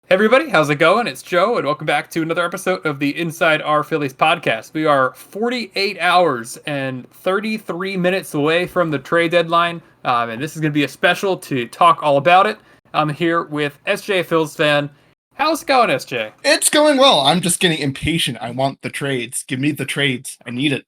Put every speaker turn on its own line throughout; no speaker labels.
Hey everybody, how's it going? It's Joe, and welcome back to another episode of the Inside Our Phillies podcast. We are 48 hours and 33 minutes away from the trade deadline, and this is going to be a special to talk all about it. I'm here with sjphilsphan. How's it going, SJ?
It's going well. I'm just getting impatient. I want the trades. Give me the trades. I need it.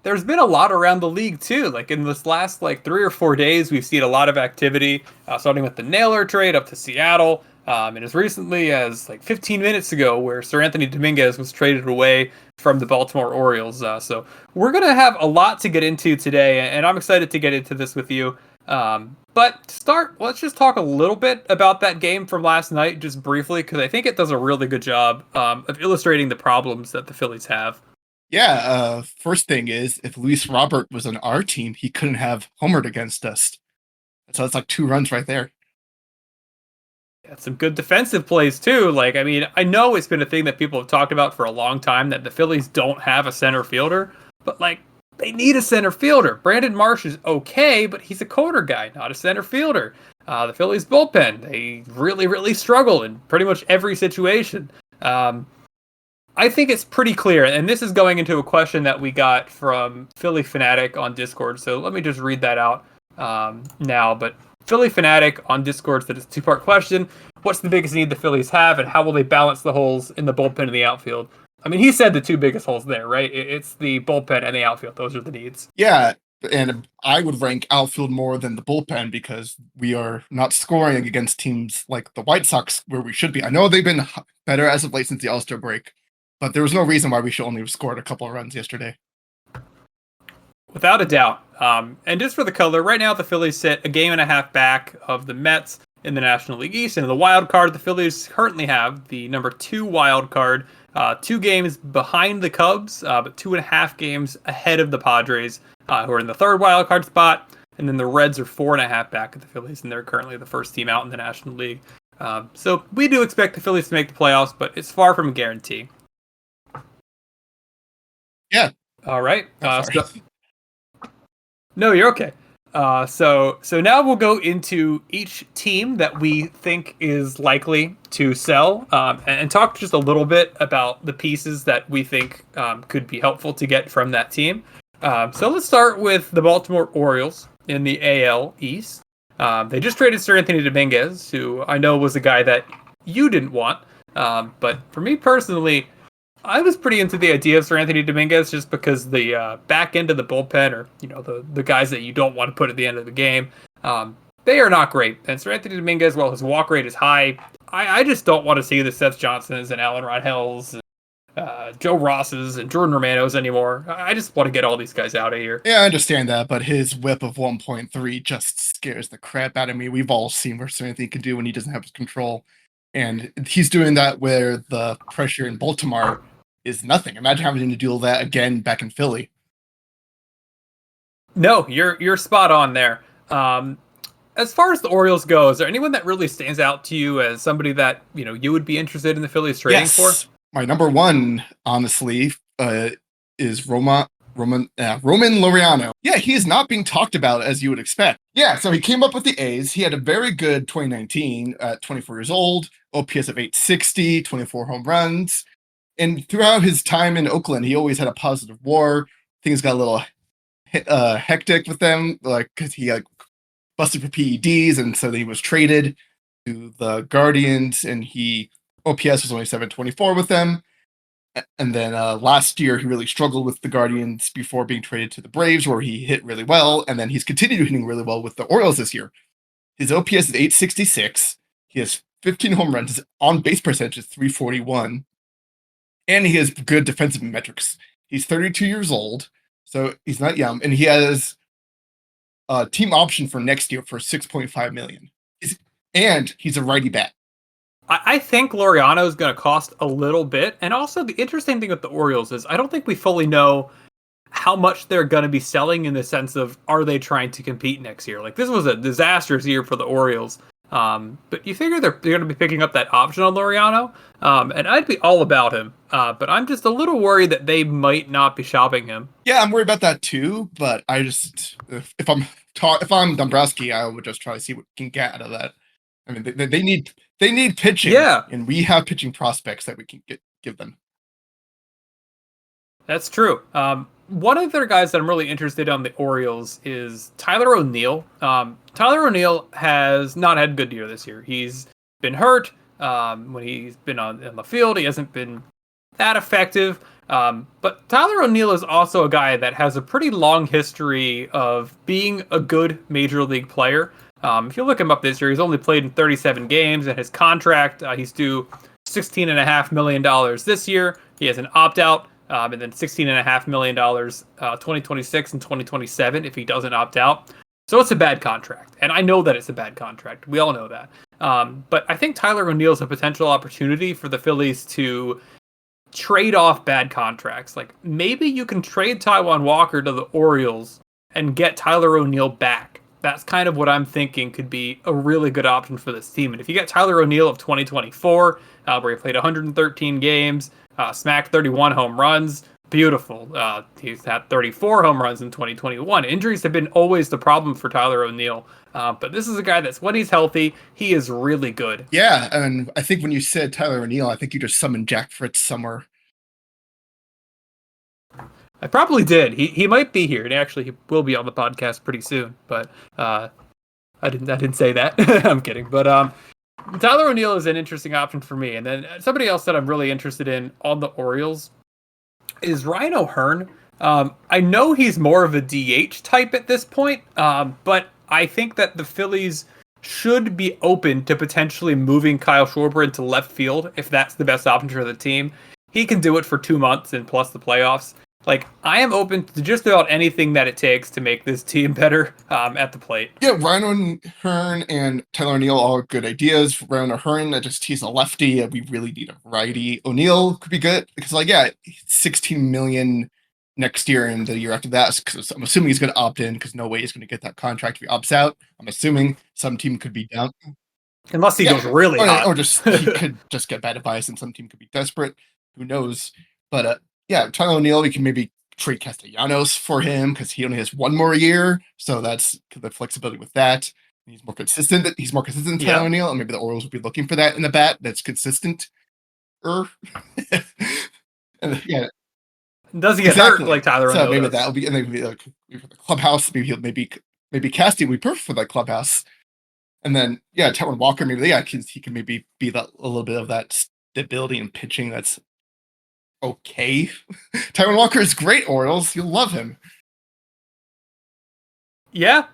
There's been a lot around the league too. Like in this last 3 or 4 days, we've seen a lot of activity, starting with the Naylor trade up to Seattle, and as recently as 15 minutes ago, where Sir Anthony Dominguez was traded away from the Baltimore Orioles. So we're gonna have a lot to get into today, and I'm excited to get into this with you. But to start, let's just talk a little bit about that game from last night, just briefly, because I think it does a really good job of illustrating the problems that the Phillies have.
Yeah, first thing is, if Luis Robert was on our team, he couldn't have homered against us. So that's like 2 runs right there.
Had some good defensive plays too. I know it's been a thing that people have talked about for a long time that the Phillies don't have a center fielder, but they need a center fielder. Brandon Marsh is okay, but he's a corner guy, not a center fielder. The Phillies bullpen, they really, really struggle in pretty much every situation. I think it's pretty clear, and this is going into a question that we got from Philly Fanatic on Discord. So let me just read that out now. But Philly Fanatic on Discord said it's a two-part question. What's the biggest need the Phillies have, and how will they balance the holes in the bullpen and the outfield? I mean, he said the two biggest holes there, right? It's the bullpen and the outfield. Those are the needs.
Yeah, and I would rank outfield more than the bullpen because we are not scoring against teams like the White Sox where we should be. I know they've been better as of late since the All-Star break, but there was no reason why we should only have scored a couple of runs yesterday.
Without a doubt. And just for the color, right now the Phillies sit a game and a half back of the Mets in the National League East. And in the wild card, the Phillies currently have the number 2 wild card, 2 games behind the Cubs, but 2.5 games ahead of the Padres, who are in the 3rd wild card spot. And then the Reds are 4.5 back at the Phillies, and they're currently the first team out in the National League. So we do expect the Phillies to make the playoffs, but it's far from a guarantee.
Yeah.
All right. No, you're okay. So now we'll go into each team that we think is likely to sell, and talk just a little bit about the pieces that we think could be helpful to get from that team. So let's start with the Baltimore Orioles in the AL East. They just traded Sir Anthony Dominguez, who I know was a guy that you didn't want, but for me personally, I was pretty into the idea of Sir Anthony Dominguez just because the back end of the bullpen, or the guys that you don't want to put at the end of the game, they are not great. And Sir Anthony Dominguez, while his walk rate is high, I just don't want to see the Seth Johnsons and Alan Rodhells, and Joe Rosses and Jordan Romanos anymore. I just want to get all these guys out of here.
Yeah, I understand that, but his whip of 1.3 just scares the crap out of me. We've all seen what Sir Anthony can do when he doesn't have his control. And he's doing that where the pressure in Baltimore is nothing. Imagine having to deal with that again back in Philly.
No, you're spot on there. As far as the Orioles go, is there anyone that really stands out to you as somebody that you would be interested in the Phillies trading for?
My number one, honestly, is Roman Laureano. Yeah, he is not being talked about as you would expect. Yeah, so he came up with the A's. He had a very good 2019 at 24 years old, OPS of 860, 24 home runs. And throughout his time in Oakland, he always had a positive WAR. Things got a little hectic with them, because he busted for PEDs, and so he was traded to the Guardians, and OPS was only 724 with them. And then last year, he really struggled with the Guardians before being traded to the Braves, where he hit really well. And then he's continued hitting really well with the Orioles this year. His OPS is 866. He has 15 home runs. His on-base percentage is 341. And he has good defensive metrics. He's 32 years old, so he's not young. And he has a team option for next year for $6.5 million. And he's a righty bat.
I think Laureano is going to cost a little bit. And also, the interesting thing with the Orioles is I don't think we fully know how much they're going to be selling, in the sense of, are they trying to compete next year? This was a disastrous year for the Orioles. But you figure they're going to be picking up that option on Laureano. And I'd be all about him. But I'm just a little worried that they might not be shopping him.
Yeah, I'm worried about that too. But I just, if I'm Dombrowski, I would just try to see what we can get out of that. I mean, they need They need pitching.
Yeah.
And we have pitching prospects that we can give them.
That's true. One of their guys that I'm really interested in on the Orioles is Tyler O'Neill. Tyler O'Neill has not had a good year this year. He's been hurt. When he's been on the field, he hasn't been that effective. But Tyler O'Neill is also a guy that has a pretty long history of being a good major league player. If you look him up this year, he's only played in 37 games, and his contract, he's due $16.5 million this year. He has an opt-out. And then $16.5 million 2026 and 2027 if he doesn't opt out. So it's a bad contract. And I know that it's a bad contract. We all know that. But I think Tyler O'Neill is a potential opportunity for the Phillies to trade off bad contracts. Like, maybe you can trade Taijuan Walker to the Orioles and get Tyler O'Neill back. That's kind of what I'm thinking could be a really good option for this team. And if you get Tyler O'Neill of 2024, where he played 113 games, smacked 31 home runs, beautiful. He's had 34 home runs in 2021. Injuries have been always the problem for Tyler O'Neill. But this is a guy that's, when he's healthy, he is really good.
Yeah, and I think when you said Tyler O'Neill, I think you just summoned Jack Fritz somewhere.
I probably did. He might be here, and actually he will be on the podcast pretty soon. But I didn't say that. I'm kidding. But Tyler O'Neill is an interesting option for me. And then somebody else that I'm really interested in on the Orioles is Ryan O'Hearn. I know he's more of a DH type at this point, but I think that the Phillies should be open to potentially moving Kyle Schwarber into left field if that's the best option for the team. He can do it for 2 months and plus the playoffs. Like, I am open to just about anything that it takes to make this team better at the plate.
Yeah, Ryan O'Hearn and Tyler O'Neill, all good ideas. Ryan O'Hearn, he's a lefty. We really need a righty. O'Neill could be good because, like, yeah, $16 million next year and the year after that. Because I'm assuming he's going to opt in because no way he's going to get that contract if he opts out. I'm assuming some team could be down.
Unless he goes really hot.
Or just he could just get bad advice and some team could be desperate. Who knows? But yeah, Tyler O'Neill, we can maybe trade Castellanos for him because he only has 1 more year. So that's the flexibility with that. He's more consistent. Than Tyler O'Neill, and maybe the Orioles would be looking for that in the bat that's consistent. And, yeah,
doesn't get hurt like Tyler O'Neill.
So maybe
does.
that will be, and maybe like for the clubhouse. Maybe Casting would be perfect for that clubhouse. And then Taijuan Walker, maybe he can maybe be a little bit of that stability in pitching. That's okay. Taijuan Walker is great, Orioles. You'll love him.
Yeah,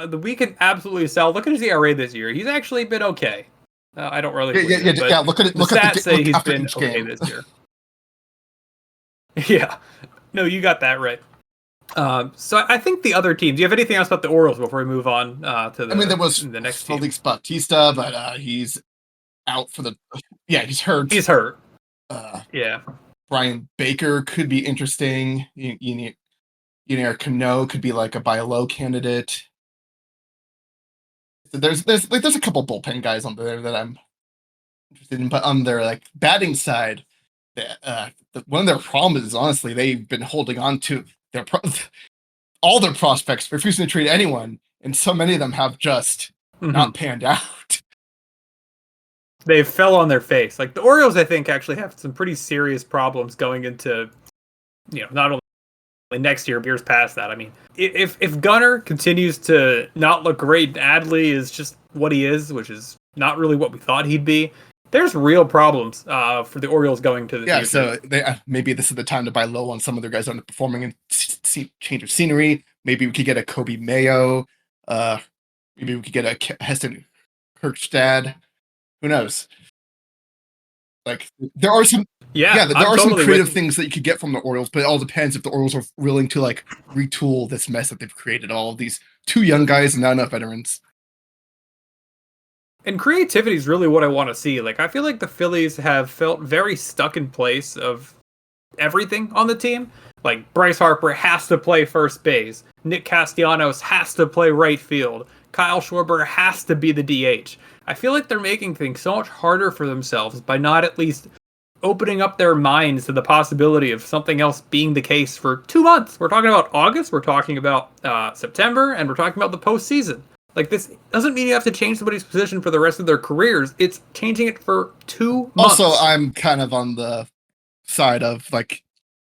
we can absolutely sell. Look at his ERA this year. He's actually been okay. I don't really.
Look at it.
The stats say he's been okay this year. Yeah, no, you got that right. So I think the other teams. Do you have anything else about the Orioles before we move on to the?
There was
the next team.
Felix Bautista, but he's out for the. Yeah, he's hurt.
He's hurt. Yeah.
Brian Baker could be interesting. Cano could be like a buy low candidate. So there's a couple bullpen guys on there that I'm interested in, but on their like batting side, one of their problems is honestly they've been holding on to all their prospects, refusing to trade anyone, and so many of them have just not panned out.
They fell on their face. Like the Orioles, I think, actually have some pretty serious problems going into, not only next year, but years past that. I mean, if Gunnar continues to not look great, and Adley is just what he is, which is not really what we thought he'd be, there's real problems for the Orioles going to the future.
So maybe this is the time to buy low on some of their guys underperforming and change of scenery. Maybe we could get a Kobe Mayo. Maybe we could get a Heston Kjerstad. Who knows? Like there are some, there are some creative things that you could get from the Orioles, but it all depends if the Orioles are willing to like retool this mess that they've created. All of these 2 young guys and not enough veterans.
And creativity is really what I want to see. Like I feel like the Phillies have felt very stuck in place of everything on the team. Like Bryce Harper has to play first base. Nick Castellanos has to play right field. Kyle Schwarber has to be the DH. I feel like they're making things so much harder for themselves by not at least opening up their minds to the possibility of something else being the case for 2 months. We're talking about August, we're talking about September, and we're talking about the postseason. Like, this doesn't mean you have to change somebody's position for the rest of their careers. It's changing it for 2 months.
Also, I'm kind of on the side of like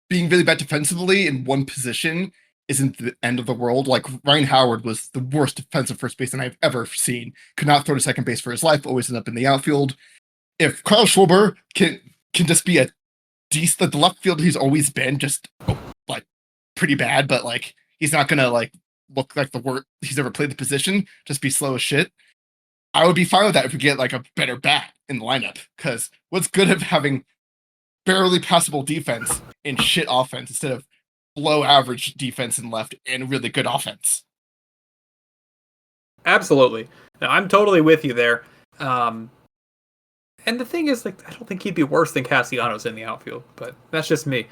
being really bad defensively in one position isn't the end of the world. Like Ryan Howard was the worst defensive first baseman I've ever seen. Could not throw to second base for his life. Always ended up in the outfield. If Kyle Schwarber can just be a decent, the left field he's always been just like pretty bad, but like he's not gonna like look like the worst he's ever played the position. Just be slow as shit. I would be fine with that if we get like a better bat in the lineup. Because what's good of having barely passable defense and shit offense instead of below average defense in left and really good offense?
Absolutely. No, I'm totally with you there. And the thing is, like, I don't think he'd be worse than Castellanos in the outfield, but that's just me.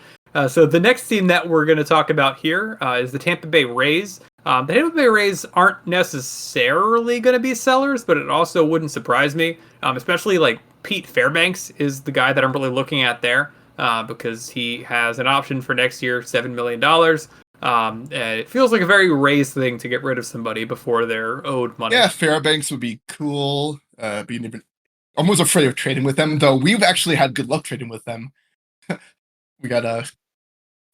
So the next team that we're going to talk about here is the Tampa Bay Rays. The Tampa Bay Rays aren't necessarily going to be sellers, but it also wouldn't surprise me, especially like Pete Fairbanks is the guy that I'm really looking at there because he has an option for next year, $7 million. And it feels like a very Rays thing to get rid of somebody before they're owed money.
Yeah, Fairbanks would be cool. Being even almost afraid of trading with them, though we've actually had good luck trading with them. We got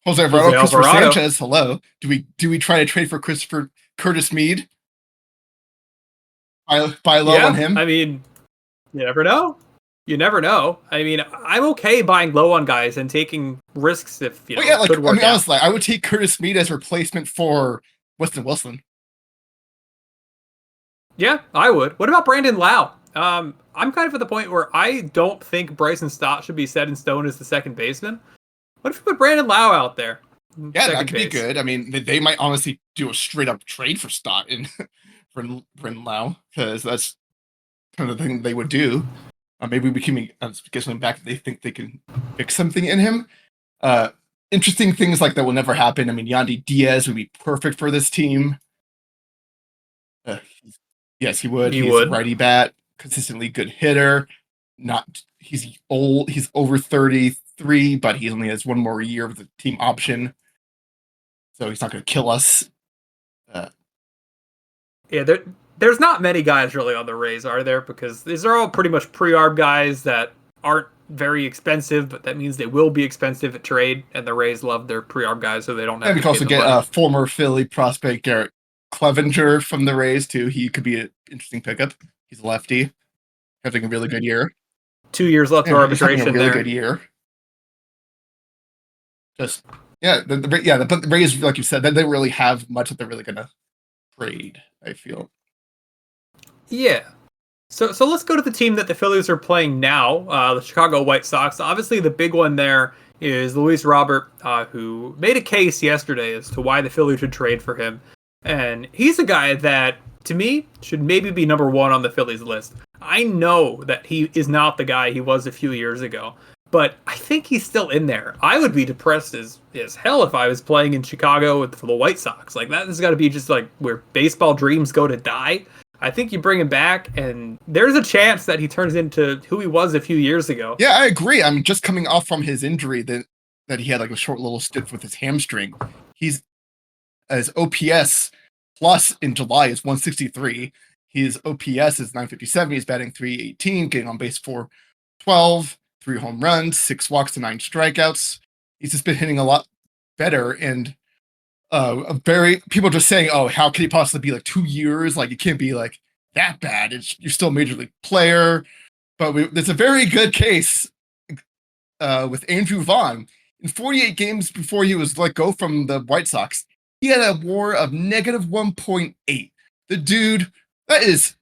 Jose Alvarado, Christopher Sanchez. Hello. Do we try to trade for Curtis Mead? Buy low on him?
I mean, you never know. You never know. I mean, I'm okay buying low on guys and taking risks if you know.
Yeah, like
could work out.
Honestly, I would take Curtis Mead as replacement for Weston Wilson.
Yeah, I would. What about Brandon Lau? I'm kind of at the point where I don't think Bryson Stott should be set in stone as the second baseman. What if we put Brandon Lau out there?
Yeah, that could be good. I mean, they might honestly do a straight up trade for Stott in Brandon Lau because that's kind of the thing they would do. Maybe we can get something back. They think they can fix something in him. Interesting things like that will never happen. I mean, Yandy Diaz would be perfect for this team. Yes, he would. He's a righty bat, consistently good hitter. He's old. He's over 33, but he only has one more year of the team option, so he's not going to kill us.
Yeah, there's not many guys really on the Rays, are there? Because these are all pretty much pre-arb guys that aren't very expensive, but that means they will be expensive at trade, and the Rays love their pre-arb guys, so they don't have
and we can also get a former Philly prospect, Garrett Clevenger, from the Rays, too. He could be an interesting pickup. He's a lefty, having a really good year.
2 years left for arbitration.
A really good year. But the Rays, like you said, they don't really have much that they're really going to trade, I feel.
Yeah. So let's go to the team that the Phillies are playing now, the Chicago White Sox. Obviously, the big one there is Luis Robert, who made a case yesterday as to why the Phillies should trade for him. And he's a guy that, to me, should maybe be number one on the Phillies list. I know that he is not the guy he was a few years ago, but I think he's still in there. I would be depressed as hell if I was playing in Chicago for the White Sox. Like, that has got to be just like where baseball dreams go to die. I think you bring him back, and there's a chance that he turns into who he was a few years ago.
Yeah, I agree. I'm just coming off from his injury that he had like a short little stint with his hamstring. His OPS plus in July is 163. His OPS is 957. He's batting 318, getting on base 412, 3 home runs, 6 walks to 9 strikeouts. He's just been hitting a lot better, and people just saying, "Oh, how can he possibly be like 2 years? Like, it can't be like that bad. You're still a major league player." But there's a very good case with Andrew Vaughn. In 48 games before he was let go from the White Sox, he had a WAR of negative 1.8. The dude, that is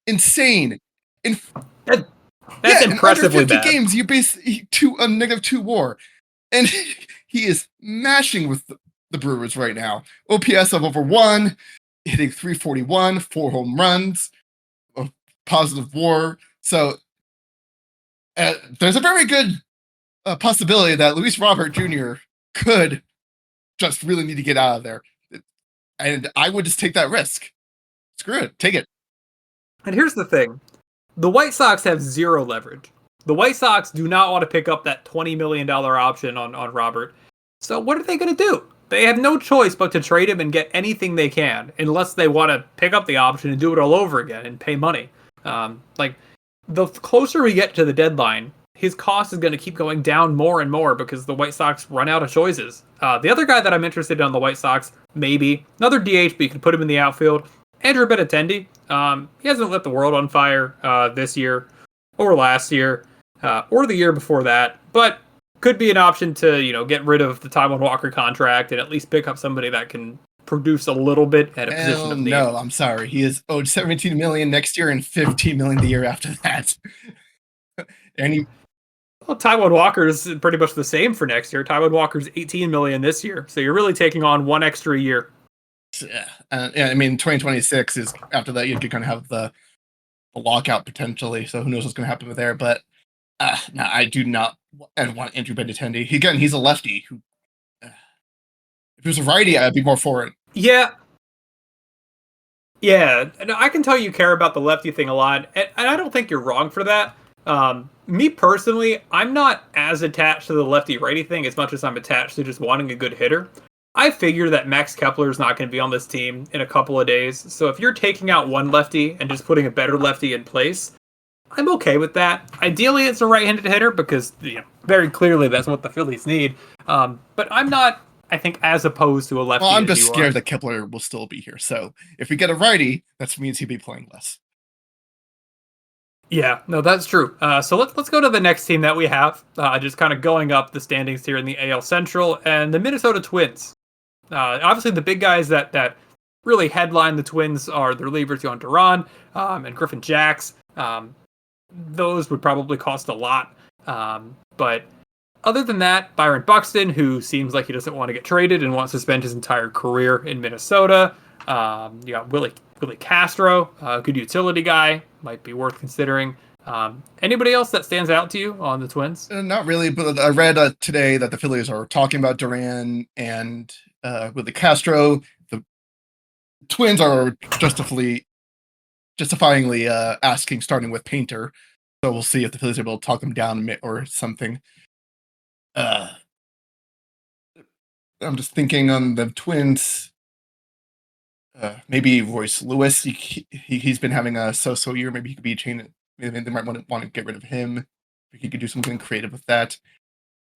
insane.
That's impressively
in under 50
bad.
games, you base a negative 2 WAR, and he is mashing with the Brewers right now. OPS of over 1, hitting 341, 4 home runs, a positive WAR. So there's a very good possibility that Luis Robert Jr. could just really need to get out of there. And I would just take that risk. Screw it. Take it.
And here's the thing. The White Sox have zero leverage. The White Sox do not want to pick up that $20 million option on Robert. So what are they going to do? they have no choice but to trade him and get anything they can, unless they want to pick up the option and do it all over again and pay money. Like, the closer we get to the deadline, his cost is going to keep going down more and more because the White Sox run out of choices. The other guy that I'm interested in on the White Sox, maybe another DH, but you can put him in the outfield, Andrew Benintendi. He hasn't lit the world on fire this year or last year or the year before that, but could be an option to, get rid of the Taijuan Walker contract and at least pick up somebody that can produce a little bit at a position of need.
No, I'm sorry. He is owed $17 million next year and $15 million the year after that. And
well, Taijuan Walker is pretty much the same for next year. Taijuan Walker's $18 million this year, so you're really taking on one extra year.
Yeah, I mean, 2026 is after that. You're going to have the lockout potentially. So who knows what's going to happen with there? But no, I do not want Andrew Benintendi. Again, he's a lefty. Who, if it was a righty, I'd be more for it.
Yeah. And I can tell you care about the lefty thing a lot, and I don't think you're wrong for that. Me personally, I'm not as attached to the lefty-righty thing as much as I'm attached to just wanting a good hitter. I figure that Max Kepler is not going to be on this team in a couple of days, so if you're taking out one lefty and just putting a better lefty in place, I'm okay with that. Ideally, it's a right-handed hitter because very clearly that's what the Phillies need. But I'm not, I think, as opposed to a lefty.
Well, I'm just scared that Kepler will still be here. So if we get a righty, that means he'll be playing less.
Yeah, no, that's true. So let's go to the next team that we have. Just kind of going up the standings here in the AL Central, and the Minnesota Twins. Obviously, the big guys that really headline the Twins are their relievers, Yohan Duran and Griffin Jax. Those would probably cost a lot. But other than that, Byron Buxton, who seems like he doesn't want to get traded and wants to spend his entire career in Minnesota. You got Willie Castro, a good utility guy, might be worth considering. Anybody else that stands out to you on the Twins?
Not really, but I read today that the Phillies are talking about Duran and Willie Castro. The Twins are justifyingly asking starting with Painter. So we'll see if the Phillies are able to talk them down or something. I'm just thinking on the Twins. Maybe Royce Lewis. He's been having a so-so year. Maybe he could be a chain. Maybe they might want to get rid of him. He could do something creative with that.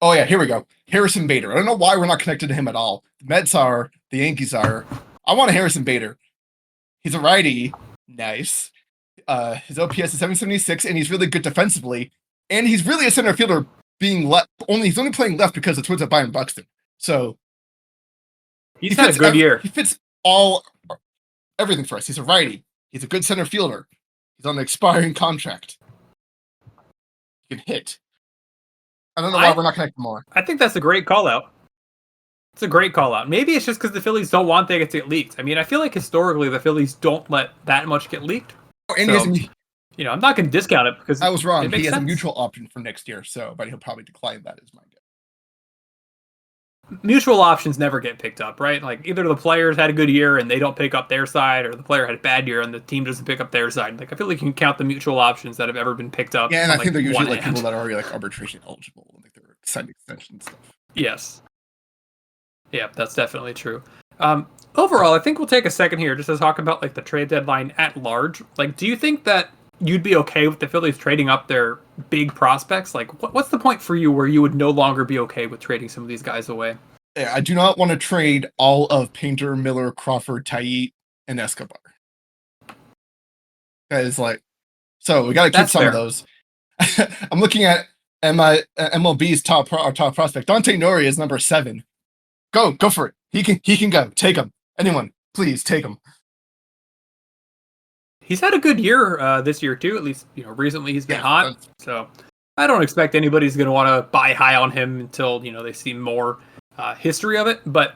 Oh yeah, here we go. Harrison Bader. I don't know why we're not connected to him at all. The Mets are. The Yankees are. I want a Harrison Bader. He's a righty. Nice. His OPS is 776, and he's really good defensively. And he's really a center fielder. He's only playing left because the Twins have Byron Buxton. So
he's had a good year.
He fits everything for us. He's a righty. He's a good center fielder. He's on an expiring contract. He can hit. I don't know why we're not connected more.
I think that's a great call out. It's a great call out. Maybe it's just because the Phillies don't want things to get leaked. I mean, I feel like historically the Phillies don't let that much get leaked.
And
so, I'm not going to discount it because
I was wrong. He has
sense.
A mutual option for next year, but he'll probably decline that. Is my guess.
Mutual options never get picked up, right? Like either the players had a good year and they don't pick up their side, or the player had a bad year and the team doesn't pick up their side. Like I feel like you can count the mutual options that have ever been picked up.
Yeah, and I think they're usually people that are already arbitration eligible, like they're signed extension stuff.
Yes. Yeah, that's definitely true. Overall, I think we'll take a second here just to talk about the trade deadline at large. Do you think that you'd be okay with the Phillies trading up their big prospects? What's the point for you where you would no longer be okay with trading some of these guys away?
Yeah, I do not want to trade all of Painter, Miller, Crawford, Taiit, and Escobar. Guys, so we got to keep some of those. I'm looking at MLB's top prospect. Dante Nori is number 7. Go for it. He can go. Take him. Anyone, please take him.
He's had a good year this year too. At least recently he's been hot. So I don't expect anybody's going to want to buy high on him until they see more history of it. But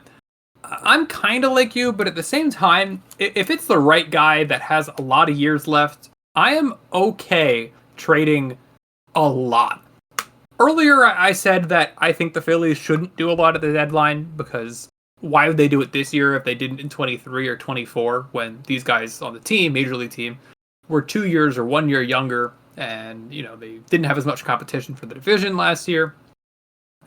I'm kind of like you. But at the same time, if it's the right guy that has a lot of years left, I am okay trading a lot. Earlier, I said that I think the Phillies shouldn't do a lot at the deadline because why would they do it this year if they didn't in 23 or 24 when these guys on the team, major league team, were 2 years or 1 year younger and, they didn't have as much competition for the division last year.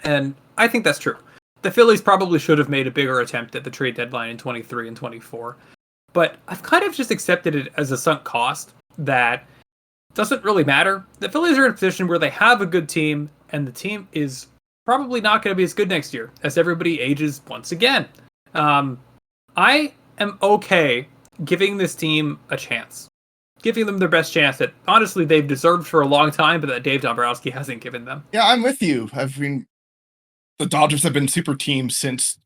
And I think that's true. the Phillies probably should have made a bigger attempt at the trade deadline in 23 and 24. But I've kind of just accepted it as a sunk cost that doesn't really matter. The Phillies are in a position where they have a good team, and the team is probably not going to be as good next year as everybody ages once again. I am okay giving this team a chance, giving them their best chance that honestly they've deserved for a long time, but that Dave Dombrowski hasn't given them.
Yeah, I'm with you. The Dodgers have been super teams since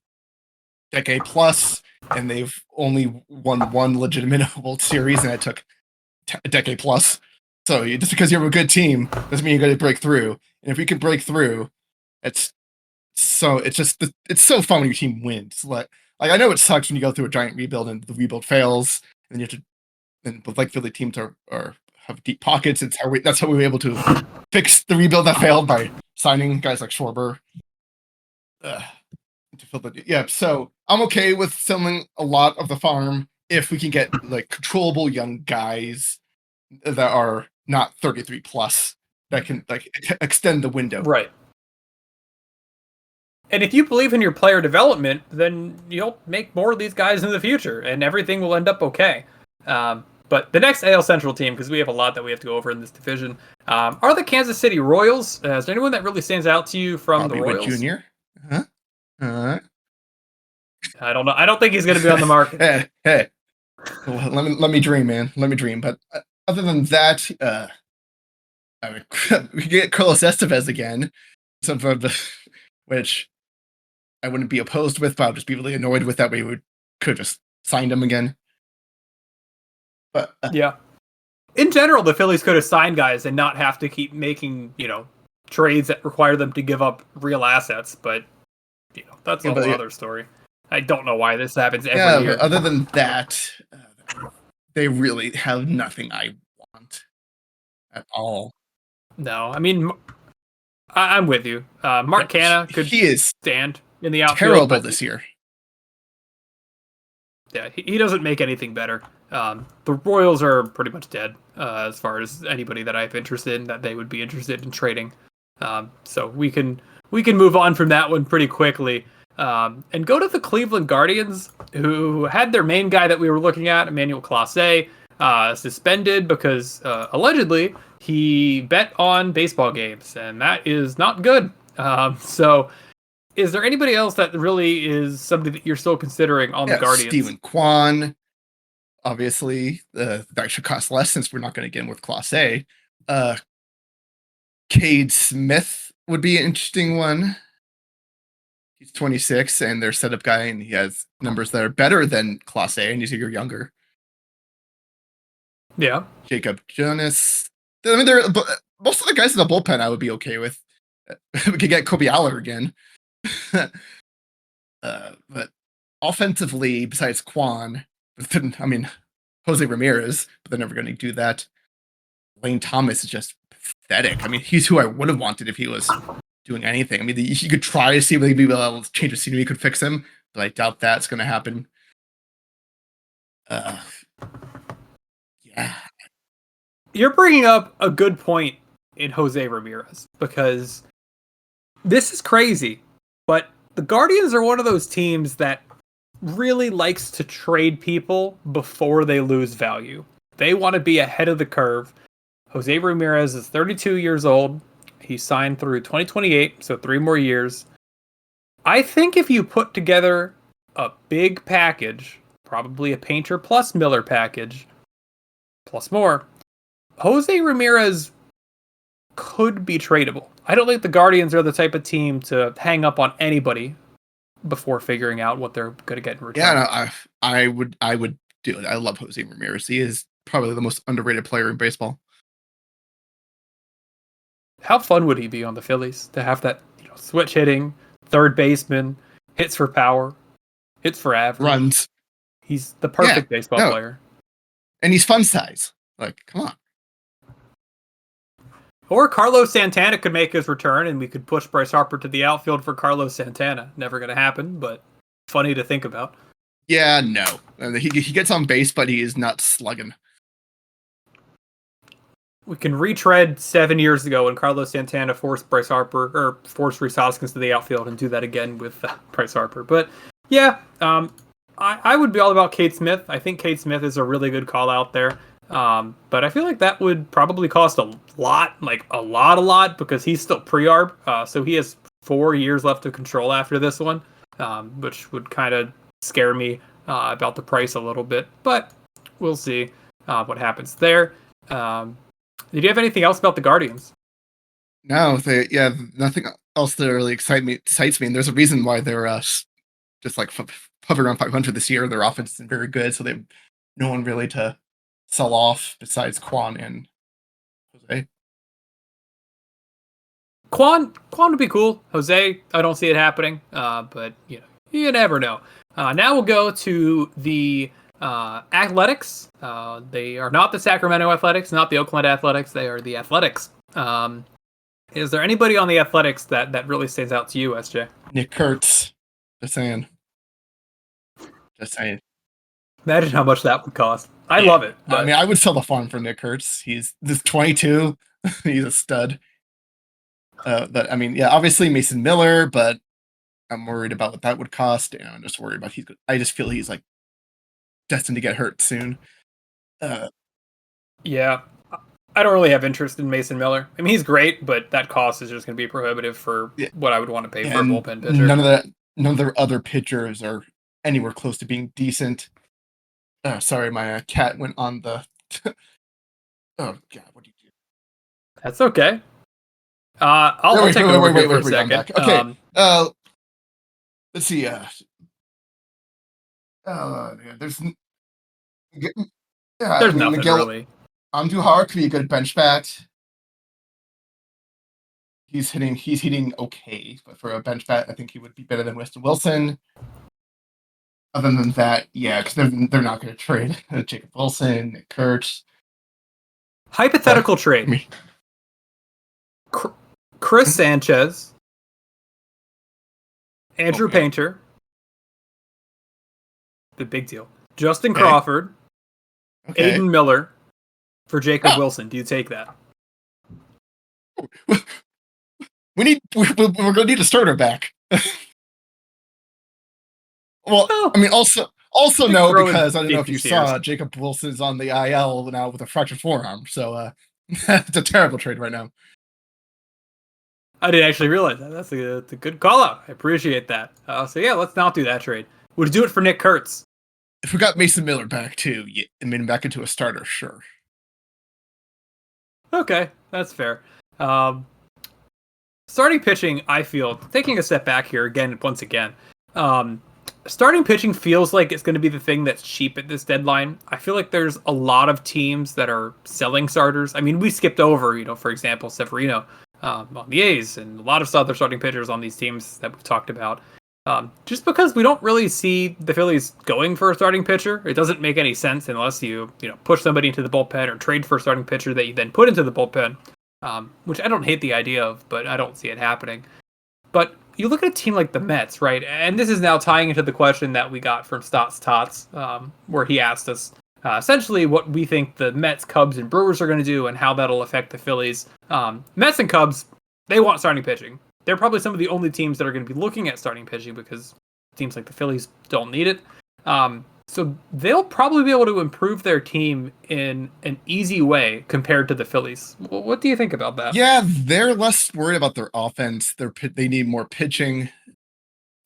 decade plus, and they've only won one legitimate World Series, and it took a decade plus. So just because you have a good team doesn't mean you're going to break through. And if we can break through, it's so fun when your team wins. Like I know it sucks when you go through a giant rebuild and the rebuild fails, and you have to. And but like Philly teams are have deep pockets. That's how we were able to fix the rebuild that failed by signing guys like Schwarber. To fill the so I'm okay with selling a lot of the farm if we can get like controllable young guys that are not 33 plus that can like extend the window.
Right. And if you believe in your player development, then you'll make more of these guys in the future, and everything will end up okay. But the next AL Central team, because we have a lot that we have to go over in this division, are the Kansas City Royals. Is there anyone that really stands out to you from
Probably
the Royals?
Junior. Huh?
I don't know. I don't think he's going to be on the market.
Hey. Well, let me dream, man. Let me dream. But other than that, we could get Carlos Estevez again, which I wouldn't be opposed with, but I'd just be really annoyed with that. We could have just signed him again. But
yeah, in general, the Phillies could have signed guys and not have to keep making trades that require them to give up real assets. But that's a whole other story. I don't know why this happens every year.
But other than that, they really have nothing I want at all.
No, I mean, I'm with you. Mark Canha could stand in the outfield.
Terrible this year.
Yeah, he doesn't make anything better. The Royals are pretty much dead as far as anybody that I have interest in that they would be interested in trading. So we can move on from that one pretty quickly and go to the Cleveland Guardians, who had their main guy that we were looking at, Emmanuel Clase, suspended because allegedly he bet on baseball games, and that is not good. So is there anybody else that really is somebody that you're still considering on the Guardians?
Steven Kwan, obviously. That should cost less since we're not going to get him with Clase. Cade Smith would be an interesting one. He's 26 and their setup guy, and he has numbers that are better than Clase, and he's a year younger.
Yeah.
Jacob Jonas. I mean, most of the guys in the bullpen I would be okay with. We could get Kobe Aller again. But offensively, besides Kwan, I mean, Jose Ramirez, but they're never going to do that. Lane Thomas is just pathetic. I mean, he's who I would have wanted if he was doing anything. I mean, you could try to see maybe able to change the scenery, could fix him, but I doubt that's going to happen. Yeah.
You're bringing up a good point in Jose Ramirez, because this is crazy, but the Guardians are one of those teams that really likes to trade people before they lose value. They want to be ahead of the curve. Jose Ramirez is 32 years old. He signed through 2028, so 3 more years. I think if you put together a big package, probably a Painter plus Miller package, plus more, Jose Ramirez could be tradable. I don't think the Guardians are the type of team to hang up on anybody before figuring out what they're going to get in return.
Yeah, no, I would do it. I love Jose Ramirez. He is probably the most underrated player in baseball.
How fun would he be on the Phillies to have that switch hitting, third baseman, hits for power, hits for average,
runs?
He's the perfect baseball player.
And he's fun size. Like, come on.
Or Carlos Santana could make his return, and we could push Bryce Harper to the outfield for Carlos Santana. Never going to happen, but funny to think about.
Yeah, no. He gets on base, but he is not slugging.
we can retread 7 years ago when Carlos Santana forced Bryce Harper or forced Rhys Hoskins to the outfield and do that again with Bryce Harper. But yeah, I would be all about Cade Smith. I think Cade Smith is a really good call out there. But I feel like that would probably cost a lot, like a lot, because he's still pre-arb. So he has 4 years left of control after this one, which would kind of scare me about the price a little bit. But we'll see what happens there. Did you have anything else about the Guardians?
No, nothing else that really excites me. And there's a reason why they're just like hovering around 500 this year. Their offense isn't very good, so they have no one really to sell off besides Quan and Jose.
Quan would be cool. Jose, I don't see it happening, but you never know. Now we'll go to the Athletics. They are not the Sacramento Athletics, not the Oakland Athletics. They are the Athletics. Is there anybody on the Athletics that really stands out to you, SJ?
Nick Kurtz. Just saying.
Imagine how much that would cost. I love it.
But... I mean, I would sell the farm for Nick Kurtz. He's 22. He's a stud. But I mean, yeah, obviously Mason Miller, but I'm worried about what that would cost. I'm just worried about I just feel he's like destined to get hurt soon.
Yeah, I don't really have interest in Mason Miller. I mean, he's great, but that cost is just going to be prohibitive for what I would want to pay for a bullpen pitcher.
None of their other pitchers are anywhere close to being decent. Sorry, my cat went on the. Oh God, what did you do?
That's okay. I'll take it over here for a second.
Okay. Let's see. There's
nothing Miguel, really.
Andujar could be a good bench bat. He's hitting okay, but for a bench bat, I think he would be better than Weston Wilson. Other than that, yeah, because they're not going to trade Jacob Wilson, Nick Kurtz.
Hypothetical trade. Chris Sanchez, Andrew Painter, the big deal. Justin Crawford, Aiden Miller for Jacob Wilson. Do you take that?
We're going to need a starter back. Well, I mean, also no, because I don't know if you saw Jacob Wilson's on the IL now with a fractured forearm. So it's a terrible trade right now.
I didn't actually realize that. That's a good call out. I appreciate that. So yeah, let's not do that trade. Would do it for Nick Kurtz.
If we got Mason Miller back too, and made him back into a starter, sure.
Okay, that's fair. Starting pitching, I feel, taking a step back here once again. Starting pitching feels like it's going to be the thing that's cheap at this deadline. I feel like there's a lot of teams that are selling starters. I mean, we skipped over, for example, Severino on the A's and a lot of other starting pitchers on these teams that we've talked about. Just because we don't really see the Phillies going for a starting pitcher. It doesn't make any sense unless you push somebody into the bullpen or trade for a starting pitcher that you then put into the bullpen, which I don't hate the idea of, but I don't see it happening. But you look at a team like the Mets, right? And this is now tying into the question that we got from Stotts Tots, where he asked us essentially what we think the Mets, Cubs, and Brewers are going to do and how that'll affect the Phillies. Mets and Cubs, they want starting pitching. They're probably some of the only teams that are going to be looking at starting pitching because teams like the Phillies don't need it. So they'll probably be able to improve their team in an easy way compared to the Phillies. What do you think about that?
Yeah, they're less worried about their offense. They need more pitching.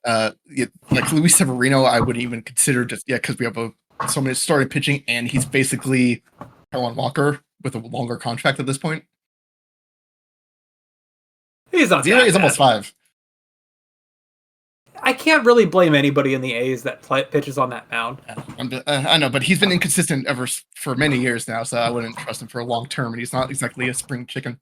Like Luis Severino, I wouldn't even consider because we have so many starting pitching, and he's basically Helen Walker with a longer contract at this point.
He's not.
He's almost 5.
I can't really blame anybody in the A's that pitches on that mound.
I know, but he's been inconsistent for many years now, so I wouldn't trust him for a long term, and he's not exactly a spring chicken.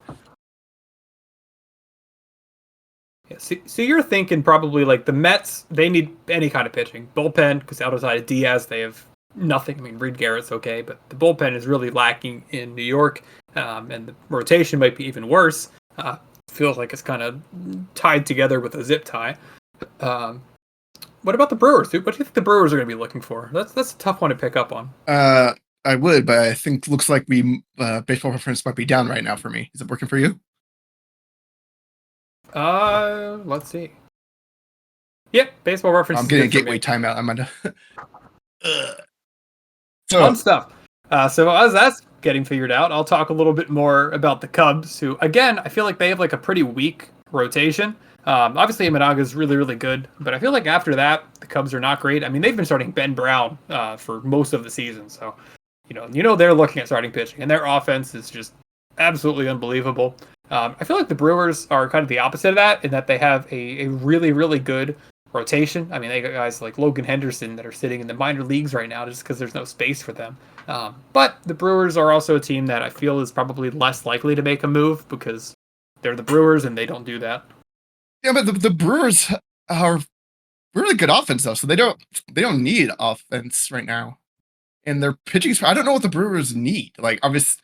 Yeah, so you're thinking probably like the Mets, they need any kind of pitching. Bullpen, because outside of Diaz, they have nothing. I mean, Reed Garrett's okay, but the bullpen is really lacking in New York, and the rotation might be even worse. Feels like it's kind of tied together with a zip tie. What about the Brewers? What do you think the Brewers are going to be looking for? That's a tough one to pick up on.
I would, but I think looks like we baseball reference might be down right now for me. Is it working for you?
Let's see. Yep, baseball reference
I'm
is
getting a
good for
gateway
me.
timeout. I'm gonna.
Fun
So
stuff. So as that's getting figured out, I'll talk a little bit more about the Cubs, who again I feel like they have like a pretty weak rotation. Obviously, Imanaga is really, really good, but I feel like after that, the Cubs are not great. I mean, they've been starting Ben Brown for most of the season, so they're looking at starting pitching, and their offense is just absolutely unbelievable. I feel like the Brewers are kind of the opposite of that, in that they have a really, really good rotation. I mean, they got guys like Logan Henderson that are sitting in the minor leagues right now just because there's no space for them. But the Brewers are also a team that I feel is probably less likely to make a move because they're the Brewers and they don't do that.
yeah, but the Brewers are really good offense though, so they don't need offense right now. And their pitching, I don't know what the Brewers need. Like, obviously,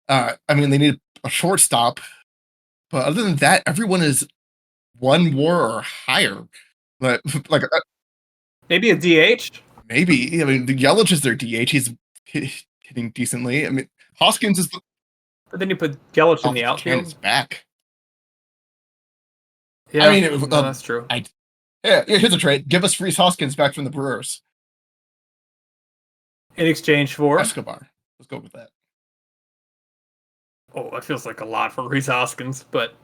I mean, they need a shortstop, but other than that, everyone is one WAR or higher. Like, like
Maybe a DH.
maybe. I mean, the Yelich is their DH. He's hitting decently. I mean, Hoskins is
But then you put Yelich in
off
the
the can is
outfield.
back.
Yeah,
I mean,
no, that's true.
Yeah, here's a trade. Give us Reese Hoskins back from the Brewers.
In exchange for,
Escobar. Let's go with that.
oh, that feels like a lot for Reese Hoskins, but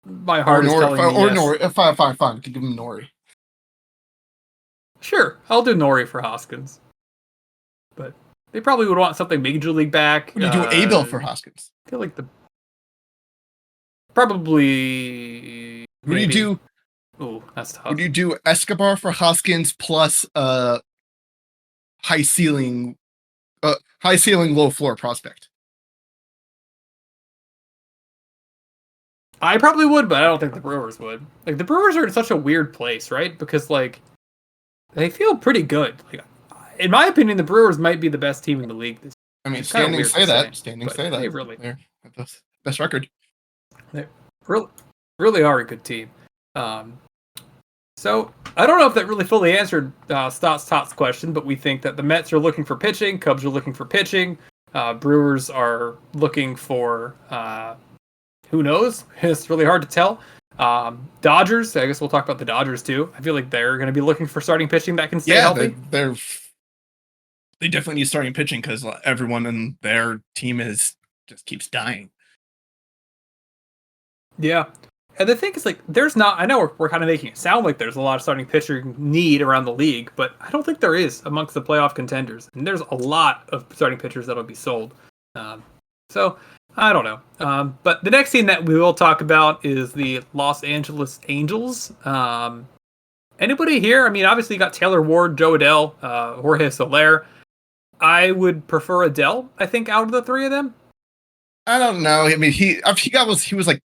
my
Or
heart is
Nori.
telling me yes.
Nori. Fine. You can give him Nori.
Sure, I'll do Nori for Hoskins, but they probably would want something major league back.
Would you do Abel for Hoskins?
I feel like probably
Would you
maybe.
do?
Ooh, that's tough.
Would you do Escobar for Hoskins plus high ceiling, low floor prospect?
I probably would, but I don't think the Brewers would. Like, the Brewers are in such a weird place, right? Because like they feel pretty good. Like, in my opinion, the Brewers might be the best team in the league this year.
I mean,
It's kinda
standings
weird
say
to
that.
say,
Standings
but
say that.
they really,
They're the best record.
they really, really are a good team. So I don't know if that really fully answered Tots question, but we think that the Mets are looking for pitching, Cubs are looking for pitching, Brewers are looking for who knows? It's really hard to tell. Dodgers, I guess we'll talk about the Dodgers too. I feel like they're going to be looking for starting pitching that can stay healthy.
They definitely need starting pitching because everyone in their team just keeps dying.
Yeah. And the thing is, like, there's not, I know we're kind of making it sound like there's a lot of starting pitcher need around the league, but I don't think there is amongst the playoff contenders. And there's a lot of starting pitchers that'll be sold. So, I don't know. But the next team that we will talk about is the Los Angeles Angels. Anybody here? I mean, obviously you got Taylor Ward, Joe Adell, Jorge Soler. I would prefer Adell, I think, out of the three of them.
I don't know. I mean, he was like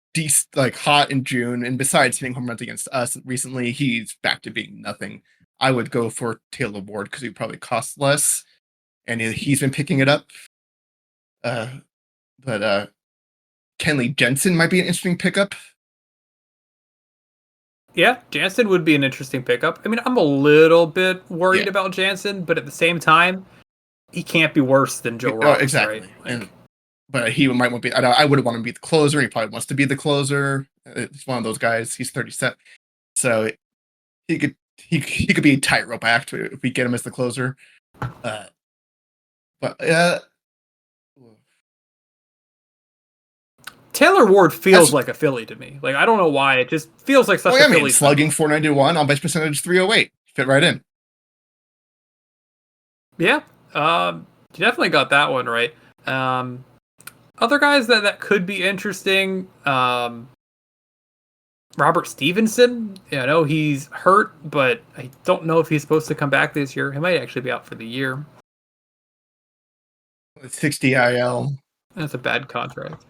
like hot in June, and besides hitting home runs against us recently, he's back to being nothing. I would go for Taylor Ward because he probably costs less, and he's been picking it up. But Kenley Jensen might be an interesting pickup.
Yeah, Jansen would be an interesting pickup. I mean, I'm a little bit worried about Jansen, but at the same time, he can't be worse than Joe Ross,
exactly.
Right?
But he might want to be. I would want to be the closer. He probably wants to be the closer. It's one of those guys. He's 37, so he could be a tightrope act if we get him as the closer. But
Taylor Ward feels like a Philly to me. Like, I don't know why. It just feels like such a Philly.
Slugging 491, on base percentage 308. Fit right in.
Yeah, you definitely got that one right. Other guys that could be interesting. Robert Stevenson. Yeah, I know he's hurt, but I don't know if he's supposed to come back this year. He might actually be out for the year.
60 IL.
That's a bad contract.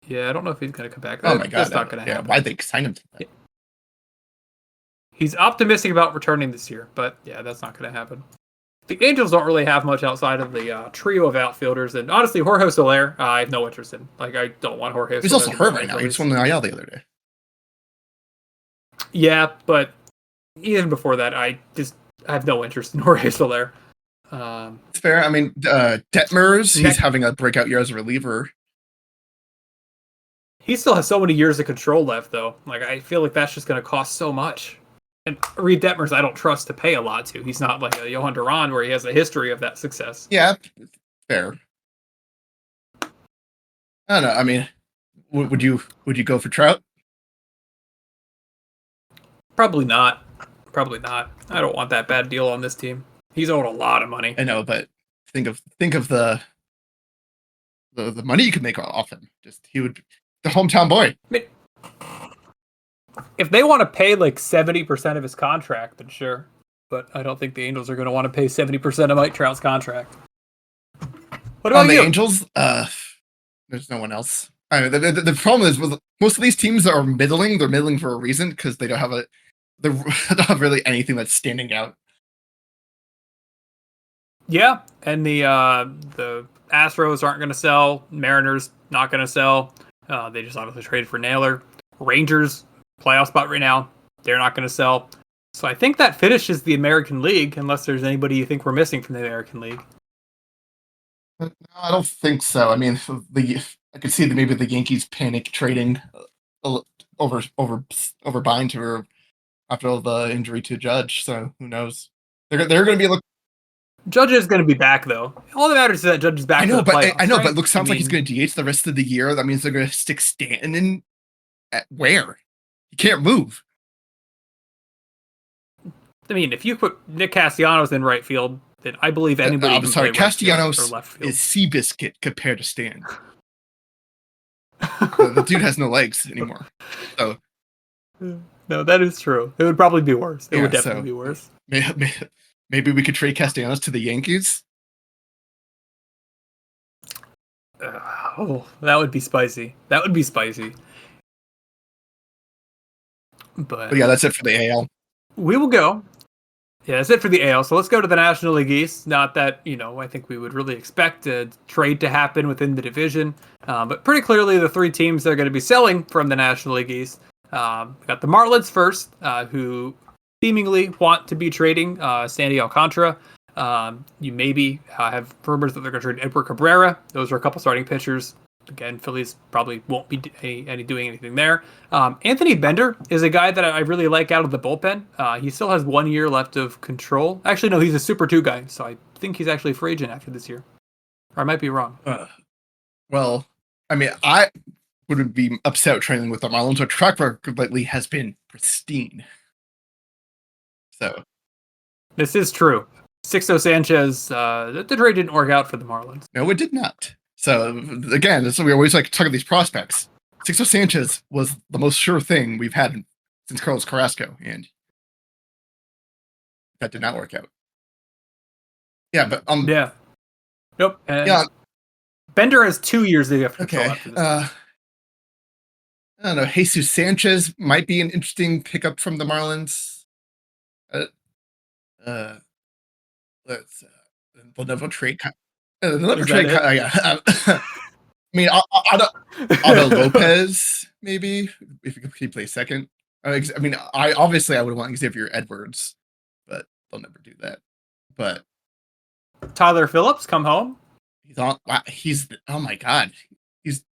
Yeah, I don't know if he's going to come back.
Oh my god,
that's not going to happen.
Why'd they sign him to that?
He's optimistic about returning this year, but yeah, that's not going to happen. The Angels don't really have much outside of the trio of outfielders, and honestly, Jorge Soler, I have no interest in. Like, I don't want Jorge.
He's also hurt right now. He just won the IL the other day.
Yeah, but even before that, I have no interest in Jorge Soler.
It's fair. I mean, Detmers, he's
Next,
having a breakout year as a reliever.
he still has so many years of control left, though. Like, I feel like that's just going to cost so much. And Reed Detmers, I don't trust to pay a lot to. He's not like a Johan Duran where he has a history of that success.
Yeah, fair. I don't know. I mean, would you go for Trout?
Probably not. Probably not. I don't want that bad deal on this team. He's owed a lot of money.
I know, but think of the money you could make off him. Just he would the hometown boy.
I mean, if they want to pay like 70% of his contract, then sure. But I don't think the Angels are going to want to pay 70% of Mike Trout's contract. What about
On the
you?
Angels, there's no one else. I mean, the problem is with most of these teams that are middling. They're middling for a reason because they don't have they don't have really anything that's standing out.
Yeah, and the Astros aren't going to sell. Mariners not going to sell. They just obviously traded for Naylor. Rangers playoff spot right now. They're not going to sell. So I think that finishes the American League, unless there's anybody you think we're missing from the American League.
No, I don't think so. I mean, I could see that maybe the Yankees panic trading over Binder after all the injury to Judge. So who knows? They're going to be
Judge is going to be back, though. All that matters is that Judge is back.
I know,
for the playoffs,
I know,
right?
but look, sounds like he's going to DH the rest of the year. That means they're going to stick Stanton in at where? He can't move.
I mean, if you put Nick Castellanos in right field, then I believe anybody
I'm
can
sorry,
play right field
Castellanos
or left field.
is Seabiscuit compared to Stan. The dude has no legs anymore. So
no, that is true. It would probably be worse. It would
Yeah,
definitely be worse.
maybe we could trade Castellanos to the Yankees.
Oh, that would be spicy. That would be spicy. But
yeah, that's it for the AL.
we will go. Yeah, that's it for the AL. So let's go to the National League East. Not that, I think we would really expect a trade to happen within the division. But pretty clearly, the three teams that are going to be selling from the National League East. We got the Marlins first, who seemingly want to be trading Sandy Alcantara. You maybe have rumors that they're going to trade Edward Cabrera. Those are a couple starting pitchers. Again, Phillies probably won't be doing anything there. Anthony Bender is a guy that I really like out of the bullpen. He still has 1 year left of control. Actually, no, he's a Super 2 guy, so I think he's actually a free agent after this year. Or I might be wrong.
Well, I mean, I wouldn't be upset trading with the Marlins. Our track record lately has been pristine. So
this is true. Sixto Sanchez, the trade didn't work out for the Marlins.
No, it did not. So again, that's what we always like to talk about these prospects. Sixto Sanchez was the most sure thing we've had since Carlos Carrasco, and that did not work out. Yeah, but
yeah, nope. And
yeah,
Bender has 2 years of control
okay.
after this.
I don't know. Jesus Sanchez might be an interesting pickup from the Marlins. Let's they'll never trade. They'll never trade. Yeah. I mean, Otto Lopez maybe if he plays second. I mean, I would want Xavier Edwards, but they'll never do that. But
Tyler Phillips come home.
He's on. Wow, oh my god. He's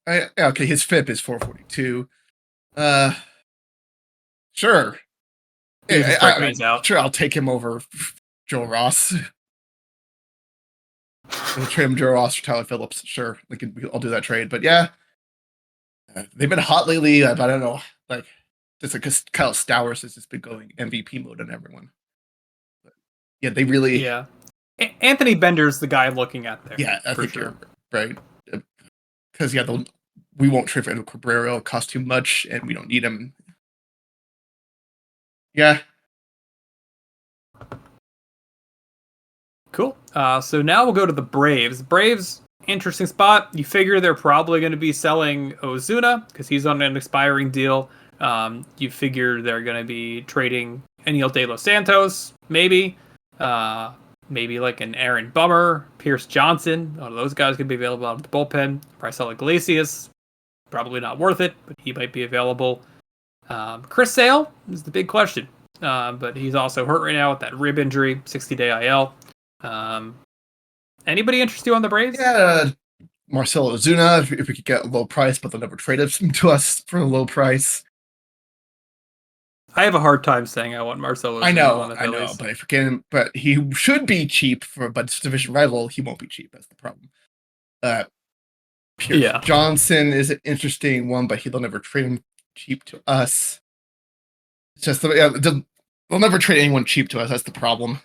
okay. His FIP is 442. Sure. Sure, I'll take him over Joe Ross. We'll trade him Joe Ross for Tyler Phillips. Sure, I'll do that trade. But yeah, they've been hot lately. But I don't know, like just because Kyle Stowers has just been going MVP mode on everyone. But yeah, they really.
Yeah, Anthony Bender's the guy I'm looking at there.
Yeah, I think sure. Right. Because we won't trade for Edward Cabrera. It'll cost too much, and we don't need him. Yeah.
Cool. So now we'll go to the Braves. Braves, interesting spot. You figure they're probably going to be selling Ozuna because he's on an expiring deal. You figure they're going to be trading Eniel De Los Santos, maybe. Maybe like an Aaron Bummer, Pierce Johnson. All of those guys could be available out of the bullpen. Marcelo Iglesias, probably not worth it, but he might be available. Chris Sale is the big question. but he's also hurt right now with that rib injury, 60-day IL. Anybody interest you on the Braves?
Yeah, Marcelo Ozuna, if we could get a low price, but they'll never trade him to us for a low price.
I have a hard time saying I want Marcelo Ozuna on the Phillies.
But if we can, but he should be cheap but it's division rival. He won't be cheap. That's the problem. Pierce Johnson is an interesting one, but they'll never trade him cheap to us. It's just they'll never trade anyone cheap to us. That's the problem.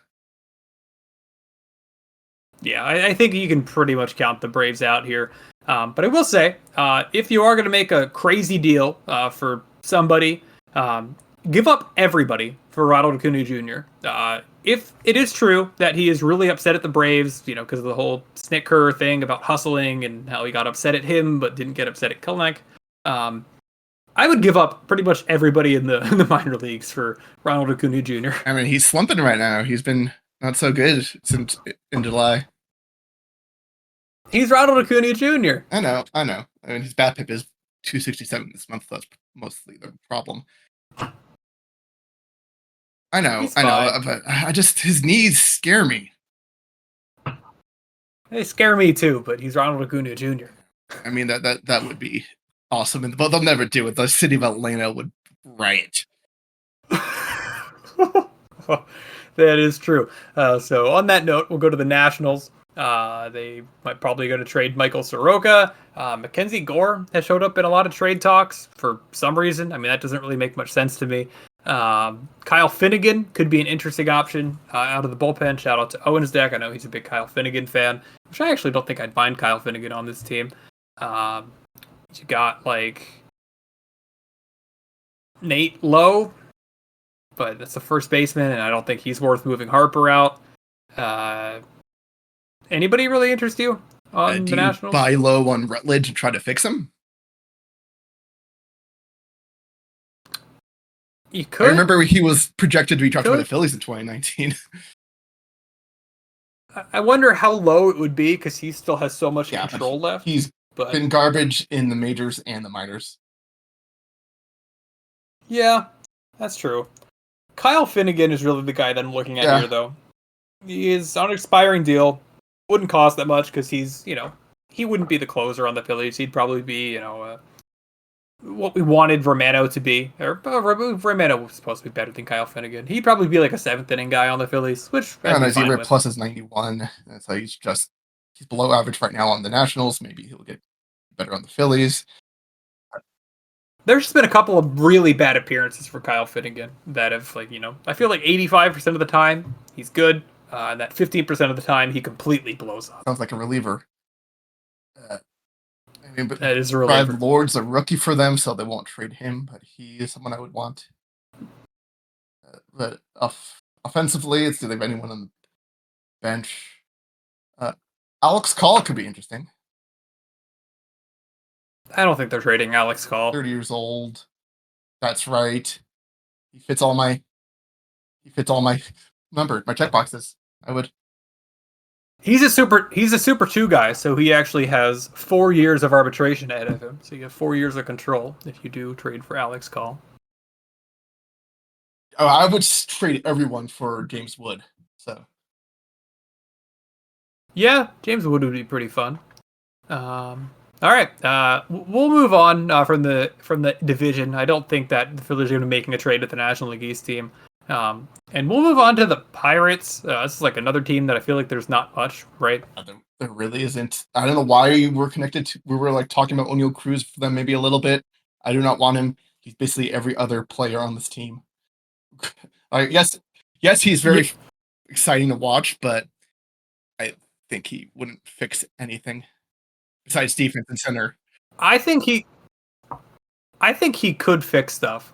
Yeah, I think you can pretty much count the Braves out here. But I will say, if you are going to make a crazy deal for somebody, give up everybody for Ronald Acuna Jr. If it is true that he is really upset at the Braves, because of the whole Snicker thing about hustling and how he got upset at him but didn't get upset at Kelenic, I would give up pretty much everybody in the minor leagues for Ronald Acuna Jr.
I mean, he's slumping right now. He's been not so good since in July.
He's Ronald Acuna Jr.
I know. I mean, his BABIP is 267 this month. That's mostly the problem. I know, but his knees scare me.
They scare me too, but he's Ronald Acuna Jr.
I mean, that would be awesome, but they'll never do it. The city of Atlanta would riot.
That is true. So on that note, we'll go to the Nationals. They might probably go to trade Michael Soroka. Mackenzie Gore has showed up in a lot of trade talks for some reason. I mean, that doesn't really make much sense to me. Kyle Finnegan could be an interesting option out of the bullpen. Shout out to Owen's deck. I know he's a big Kyle Finnegan fan, which I actually don't think I'd mind Kyle Finnegan on this team. You got Nate Lowe, but that's the first baseman, and I don't think he's worth moving Harper out. Anybody really interest you on the Nationals?
Buy low on Rutledge and try to fix him?
You could.
I remember he was projected to be drafted by the Phillies in 2019.
I wonder how low it would be because he still has so much control left.
He's been garbage in the majors and the minors. Yeah,
that's true. Kyle Finnegan is really the guy that I'm looking at here, though. He is on an expiring deal. Wouldn't cost that much because he's, he wouldn't be the closer on the Phillies. He'd probably be, what we wanted Romano to be. Romano was supposed to be better than Kyle Finnegan. He'd probably be like a seventh inning guy on the Phillies, which
his ERA plus is 91. That's how he's below average right now on the Nationals. Maybe he'll get better on the Phillies.
There's just been a couple of really bad appearances for Kyle Finnegan that have, I feel like 85% of the time he's good. And that 15% of the time he completely blows up.
Sounds like a reliever. But
that is a reliever.
Brad Lord's a rookie for them, so they won't trade him, but he is someone I would want. But offensively, do they have anyone on the bench? Alex Call could be interesting.
I don't think they're trading Alex Call.
30 years old. That's right. He fits all my checkboxes. I would.
He's a super 2 guy, so he actually has 4 years of arbitration ahead of him. So you have 4 years of control if you do trade for Alex Call.
Oh, I would trade everyone for James Wood. So.
Yeah, James Wood would be pretty fun. All right, we'll move on from the division. I don't think that the Phillies are going to be making a trade with the National League East team. And we'll move on to the Pirates. This is like another team that I feel like there's not much, right?
There really isn't. I don't know why we're connected to. We were talking about O'Neal Cruz for them maybe a little bit. I do not want him. He's basically every other player on this team. Yes, he's very exciting to watch, but I think he wouldn't fix anything besides defense and center.
I think he could fix stuff.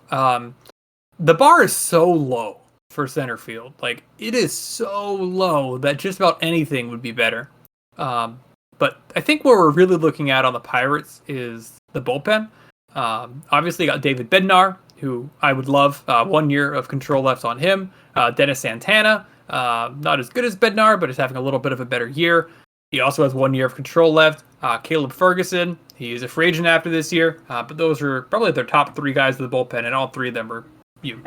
The bar is so low for center field. It is so low that just about anything would be better. But I think what we're really looking at on the Pirates is the bullpen. Obviously, you got David Bednar, who I would love. 1 year of control left on him. Dennis Santana, not as good as Bednar, but is having a little bit of a better year. He also has 1 year of control left. Caleb Ferguson, he is a free agent after this year. But those are probably their top 3 guys of the bullpen, and all 3 of them are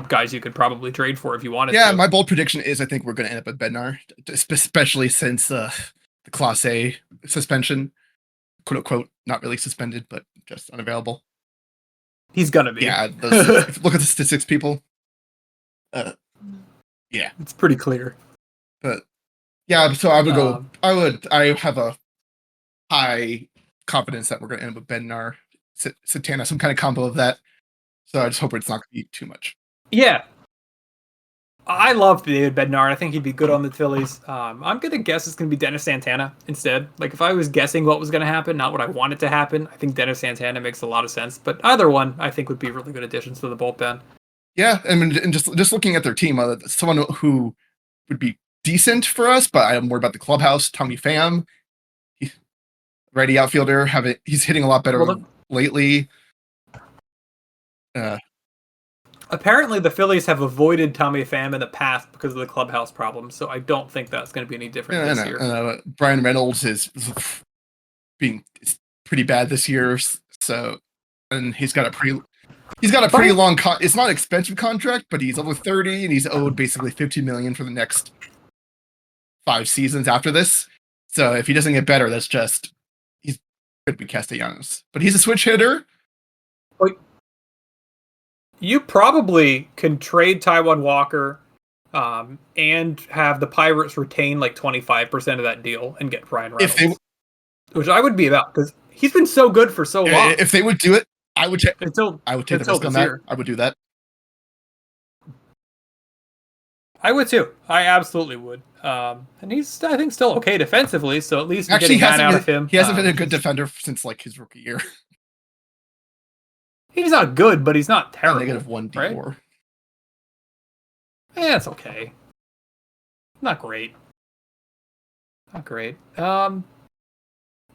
guys you could probably trade for if you wanted
Yeah,
to.
my bold prediction is I think we're going to end up with Bednar, especially since the Class A suspension, quote unquote, not really suspended, but just unavailable.
He's gonna be.
Yeah, if you look at the statistics, people. Yeah,
it's pretty clear.
But yeah, so I would go. I have a high confidence that we're going to end up with Bednar, Santana, some kind of combo of that. So I just hope it's not going to be too much.
Yeah. I love David Bednar. I think he'd be good on the Phillies. I'm going to guess it's going to be Dennis Santana instead. Like, if I was guessing what was going to happen, not what I wanted to happen, I think Dennis Santana makes a lot of sense. But either one, I think, would be really good additions to the bullpen.
Yeah, I mean, and just looking at their team, someone who would be decent for us, but I'm worried about the clubhouse. Tommy Pham, righty outfielder, he's hitting a lot better lately.
Apparently, the Phillies have avoided Tommy Pham in the past because of the clubhouse problems, so I don't think that's going to be any different this year.
Brian Reynolds is being pretty bad this year, so and he's got a pretty long. It's not an expensive contract, but he's over 30 and he's owed basically $50 million for the next 5 seasons after this. So if he doesn't get better, he's going to be Castellanos. But he's a switch hitter.
You probably can trade Taijuan Walker and have the Pirates retain like 25% of that deal and get Ryan Reynolds. Which I would be about, because he's been so good for so long.
If they would do it, I would take the risk on that. I would do that.
I would too. I absolutely would. And he's, I think, still okay defensively, so at least we're getting that out of him.
He hasn't been a good defender since like his rookie year.
He's not good, but he's not terrible.
-1 D4.
Right? Yeah, it's okay. Not great. Not great. I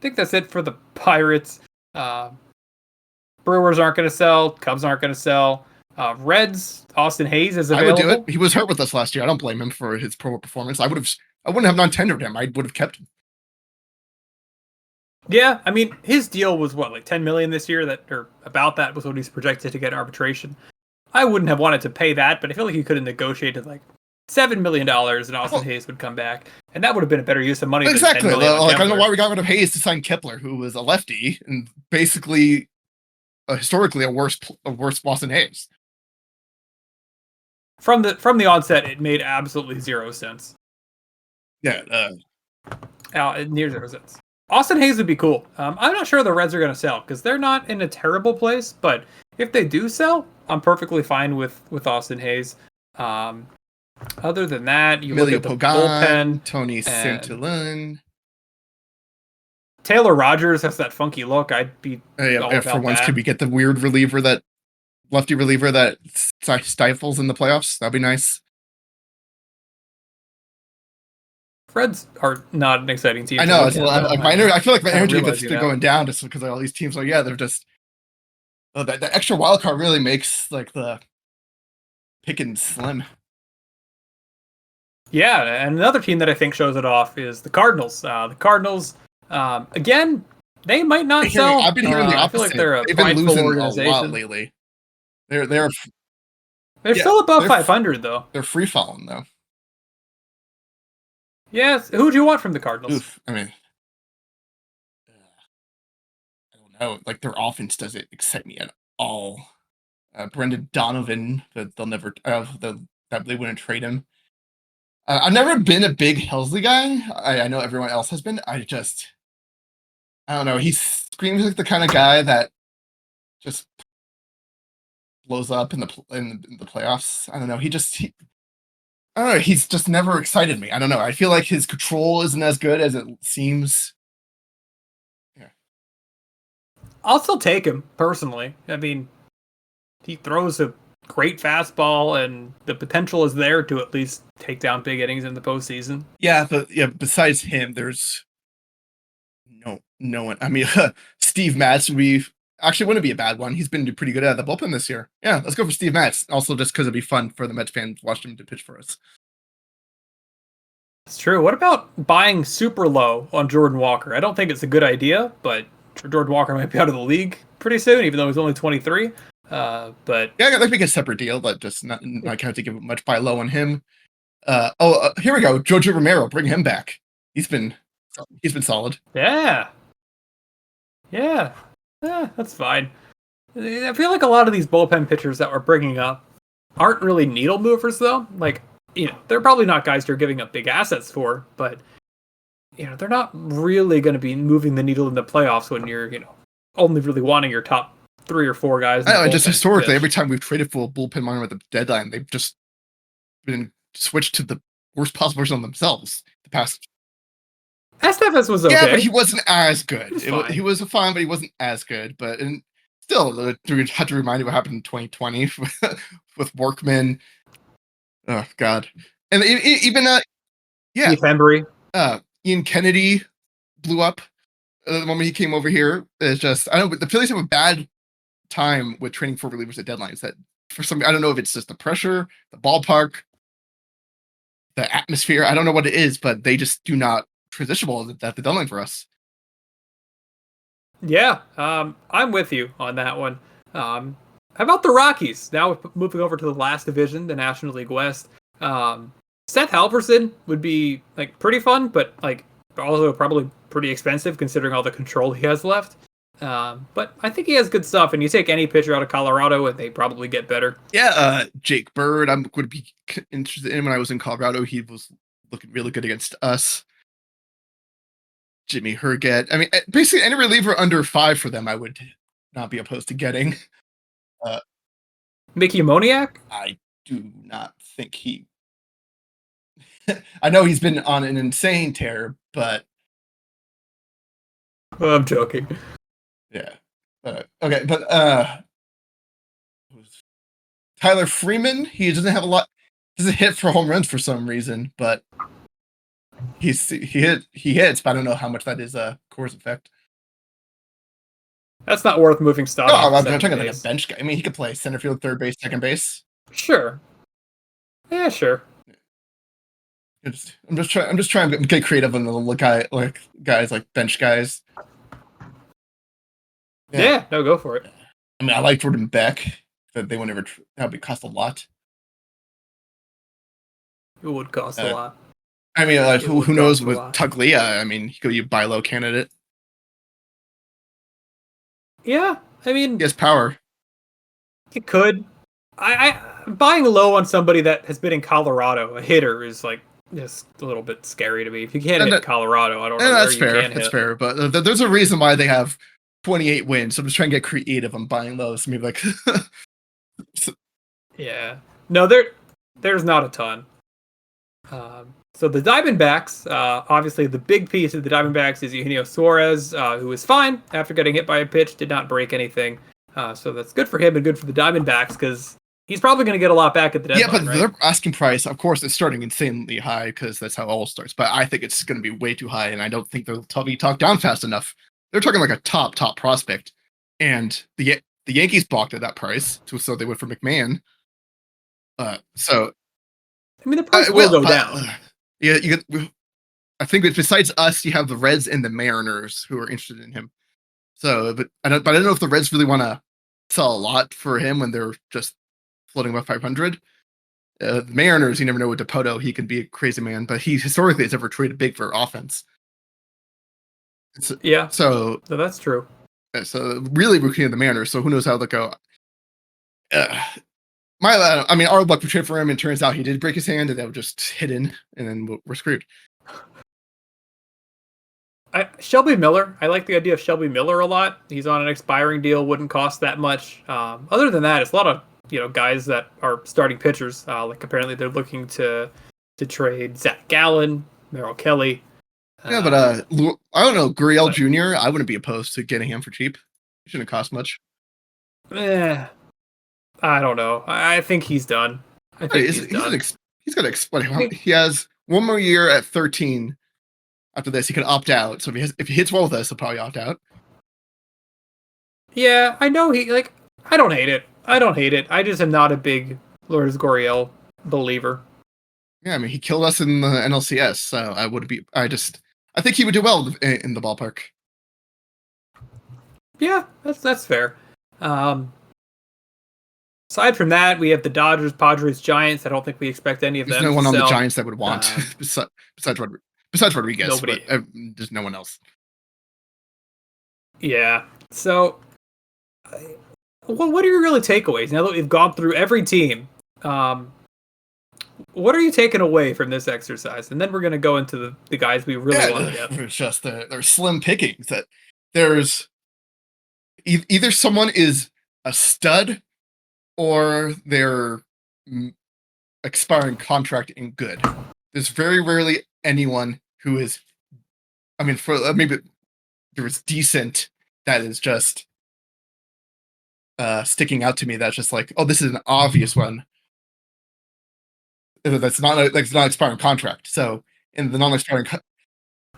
think that's it for the Pirates. Brewers aren't going to sell. Cubs aren't going to sell. Reds, Austin Hayes is available.
I would do it. He was hurt with us last year. I don't blame him for his poor performance. I wouldn't have non-tendered him. I would have kept him.
Yeah, I mean, his deal was what, like $10 million this year, or about that was what he's projected to get in arbitration. I wouldn't have wanted to pay that, but I feel like he could have negotiated like $7 million and Austin Hayes would come back, and that would have been a better use of money.
Exactly.
Than $10 million
I don't know why we got rid of Hayes to sign Kepler, who was a lefty and basically historically a worse Boston Hayes.
From the onset, it made absolutely zero sense.
Yeah,
near 0 cents. Austin Hayes would be cool. I'm not sure the Reds are going to sell because they're not in a terrible place, but if they do sell, I'm perfectly fine with Austin Hayes. Other than that, you
Emilio
look at the bullpen.
Tony Santillan.
Taylor Rogers has that funky look. I'd be all about
for once,
that.
could we get the weird lefty reliever that stifles in the playoffs? That'd be nice.
Reds are not an exciting team.
I know. I feel like my energy gets going down just because all these teams are. They're just the extra wild card really makes like the pickings slim.
Yeah, and another team that I think shows it off is the Cardinals. The Cardinals, again, they might not sell.
I've been hearing the opposite.
I feel like they're
They've been losing
organization.
a lot lately. They're
still above 500 though.
They're free falling though.
Yes. Who do you want from the Cardinals?
I mean, I don't know. Like their offense doesn't excite me at all. Brendan Donovan, that they'll never. That they wouldn't trade him. I've never been a big Helsley guy. I know everyone else has been. I don't know. He screams like the kind of guy that just blows up in the playoffs. I don't know. I don't know. He's just never excited me. I don't know. I feel like his control isn't as good as it seems. Yeah.
I'll still take him personally. I mean, he throws a great fastball, and the potential is there to at least take down big innings in the postseason.
Yeah, but besides him, there's no one. I mean, Steve Matz wouldn't be a bad one. He's been pretty good at the bullpen this year. Yeah, let's go for Steve Matz. Also, just because it'd be fun for the Mets fans to watch him to pitch for us.
It's true. What about buying super low on Jordan Walker? I don't think it's a good idea, but Jordan Walker might be out of the league pretty soon, even though he's only 23. But
Yeah, like make a separate deal, but just not have to give much buy low on him. Here we go. Jojo Romero, bring him back. He's been solid.
yeah, yeah, that's fine. I feel like a lot of these bullpen pitchers that we're bringing up aren't really needle movers, though. Like, they're probably not guys you're giving up big assets for, but they're not really going to be moving the needle in the playoffs when you're only really wanting your top 3 or 4 guys.
I know, and just historically, every time we've traded for a bullpen miner at the deadline, they've just been switched to the worst possible version of themselves. The past.
Estevez was okay.
Yeah, but he wasn't as good.
He
was fine, but he wasn't as good. But still, we had to remind you what happened in 2020 with Workman. Oh God, and even
Keith Embry,
Ian Kennedy blew up the moment he came over here. It's just I don't know. The Phillies have a bad time with training for relievers at deadlines. That for some, I don't know if it's just the pressure, the ballpark, the atmosphere. I don't know what it is, but they just do not transition well at the deadline for us.
Yeah, I'm with you on that one. How about the Rockies? Now moving over to the last division, the National League West. Seth Halverson would be like pretty fun, but like also probably pretty expensive considering all the control he has left. But I think he has good stuff, and you take any pitcher out of Colorado, and they probably get better.
Yeah, Jake Bird, I'm going to be interested in. When I was in Colorado, he was looking really good against us. Jimmy Herget. I mean, basically any reliever under 5 for them, I would not be opposed to getting.
Mickey Moniak?
I do not think he. I know he's been on an insane tear, but.
Well, I'm joking.
Yeah. Okay, but Tyler Freeman, he doesn't have a lot. Doesn't hit for home runs for some reason, but he hits, but I don't know how much that is a cause effect.
That's not worth moving stock.
No, I'm talking like a bench guy. I mean, he could play center field, third base, second base.
Sure. Yeah, sure.
I'm just trying to get creative on the guys like bench guys.
Yeah, no, go for it.
I mean, I like Jordan Beck, but they would never. That would cost a lot.
It would cost a lot.
I mean, like, who knows with Tuglia? I mean, he could be a buy low candidate.
Yeah, I mean,
he has power.
It could. I buying low on somebody that has been in Colorado, a hitter, is like just a little bit scary to me. If you can't hit Colorado, I don't know where you can hit.
That's fair, but there's a reason why they have 28 wins. So I'm just trying to get creative. I'm buying low. So maybe like.
Yeah. No, there's not a ton. So the Diamondbacks, obviously the big piece of the Diamondbacks is Eugenio Suarez, who is fine after getting hit by a pitch, did not break anything. So that's good for him and good for the Diamondbacks because he's probably going to get a lot back at the deadline.
Yeah, but their asking price, of course, is starting insanely high because that's how it all starts. But I think it's going to be way too high, and I don't think they'll be talked down fast enough. They're talking like a top prospect, and the Yankees balked at that price, so they went for McMahon. So
I mean, the price will go down.
Yeah, I think besides us, you have the Reds and the Mariners who are interested in him. So, but I don't know if the Reds really want to sell a lot for him when they're just floating about 500. The Mariners, you never know with Dipoto, he can be a crazy man, but he historically has never traded big for offense.
Yeah.
So
that's true.
So really, we're looking at the Mariners. So who knows how they'll go? I mean, our luck we trade for him, and turns out he did break his hand, and that was just hidden, and then we're screwed.
Shelby Miller. I like the idea of Shelby Miller a lot. He's on an expiring deal, wouldn't cost that much. Other than that, it's a lot of guys that are starting pitchers. Like apparently they're looking to trade Zach Gallen, Merrill Kelly.
Yeah, but I don't know, Gurriel Jr. I wouldn't be opposed to getting him for cheap. It shouldn't cost much.
I don't know. I think he's done. I think he's done.
He's got to explain. He has one more year at 13. After this, he can opt out. So if he hits well with us, he'll probably opt out.
Yeah, I know I don't hate it. I just am not a big Lourdes Gurriel believer.
Yeah, I mean, he killed us in the NLCS, so I would be. I think he would do well in the ballpark.
Yeah, that's fair. Aside from that, we have the Dodgers, Padres, Giants. I don't think we expect any of
There's
them
no
to
one on the
sell.
Giants that would want besides Rodriguez.
Nobody.
But there's no one else.
Yeah. So, what are your really takeaways now that we've gone through every team? What are you taking away from this exercise? And then we're going to go into the guys we really want to get.
It's just there's slim pickings. That there's either someone is a stud or they're expiring contract in good. There's very rarely anyone who is, I mean, for maybe there was decent that is just sticking out to me. That's just like, oh, this is an obvious one. That's not expiring contract. So in the non-expiring,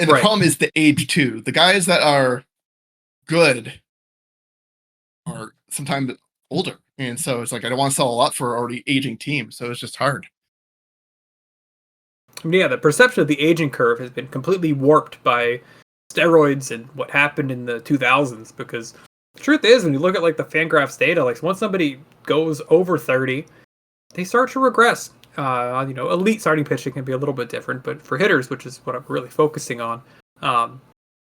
and the problem is the age too. The guys that are good are sometimes older, and so it's like I don't want to sell a lot for already aging teams. So it's just hard.
Yeah, the perception of the aging curve has been completely warped by steroids and what happened in the 2000s. Because the truth is, when you look at like the Fangraphs data, like once somebody goes over 30, they start to regress. Elite starting pitching can be a little bit different, but for hitters, which is what I'm really focusing on,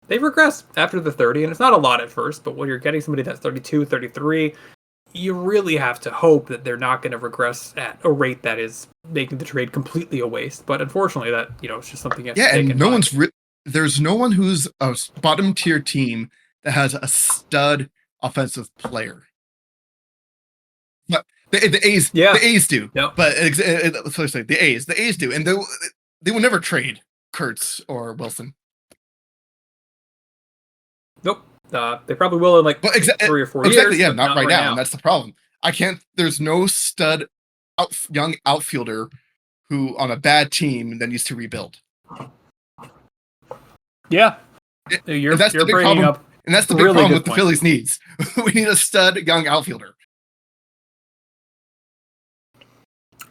they regress after the 30, and it's not a lot at first, but when you're getting somebody that's 32, 33, you really have to hope that they're not going to regress at a rate that is making the trade completely a waste. But unfortunately, that it's just something you have to take in mind.
There's no one who's a bottom tier team that has a stud offensive player. But the A's, the A's do.
Yep.
But especially the A's do, and they will never trade Kurtz or Wilson.
Nope. They probably will in 3 or 4 years.
Yeah, not right now. And that's the problem. There's no stud young outfielder who on a bad team that needs to rebuild.
Yeah. You're bringing up
and that's the big problem with the Phillies' needs. We need a stud young outfielder.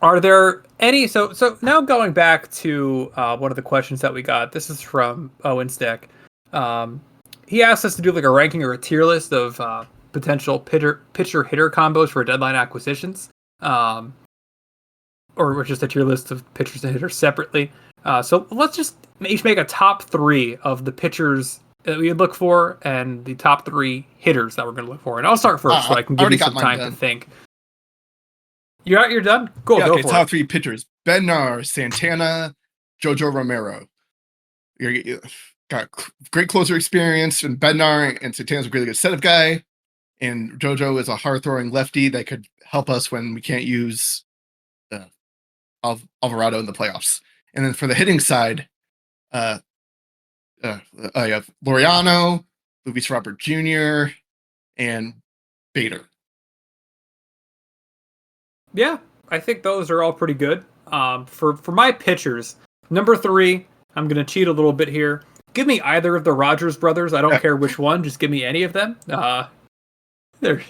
Are there any so now going back to one of the questions that we got. This is from Owen's deck. He asked us to do like a ranking or a tier list of potential pitcher-hitter combos for deadline acquisitions, or just a tier list of pitchers and hitters separately. So let's just each make a top 3 of the pitchers that we look for and the top 3 hitters that we're going to look for. And I'll start first so I can give you some time to think. You're done? Cool,
yeah,
go for
top
it.
3 pitchers. Bednar, Santana, Jojo Romero. You got great closer experience, and Bednar and Santana's a really good setup guy, and Jojo is a hard-throwing lefty that could help us when we can't use Alvarado in the playoffs. And then for the hitting side, I have Laureano, Luis Robert Jr., and Bader.
Yeah, I think those are all pretty good. For my pitchers, number 3, I'm going to cheat a little bit here. Give me either of the Rogers brothers. I don't care which one. Just give me any of them. They're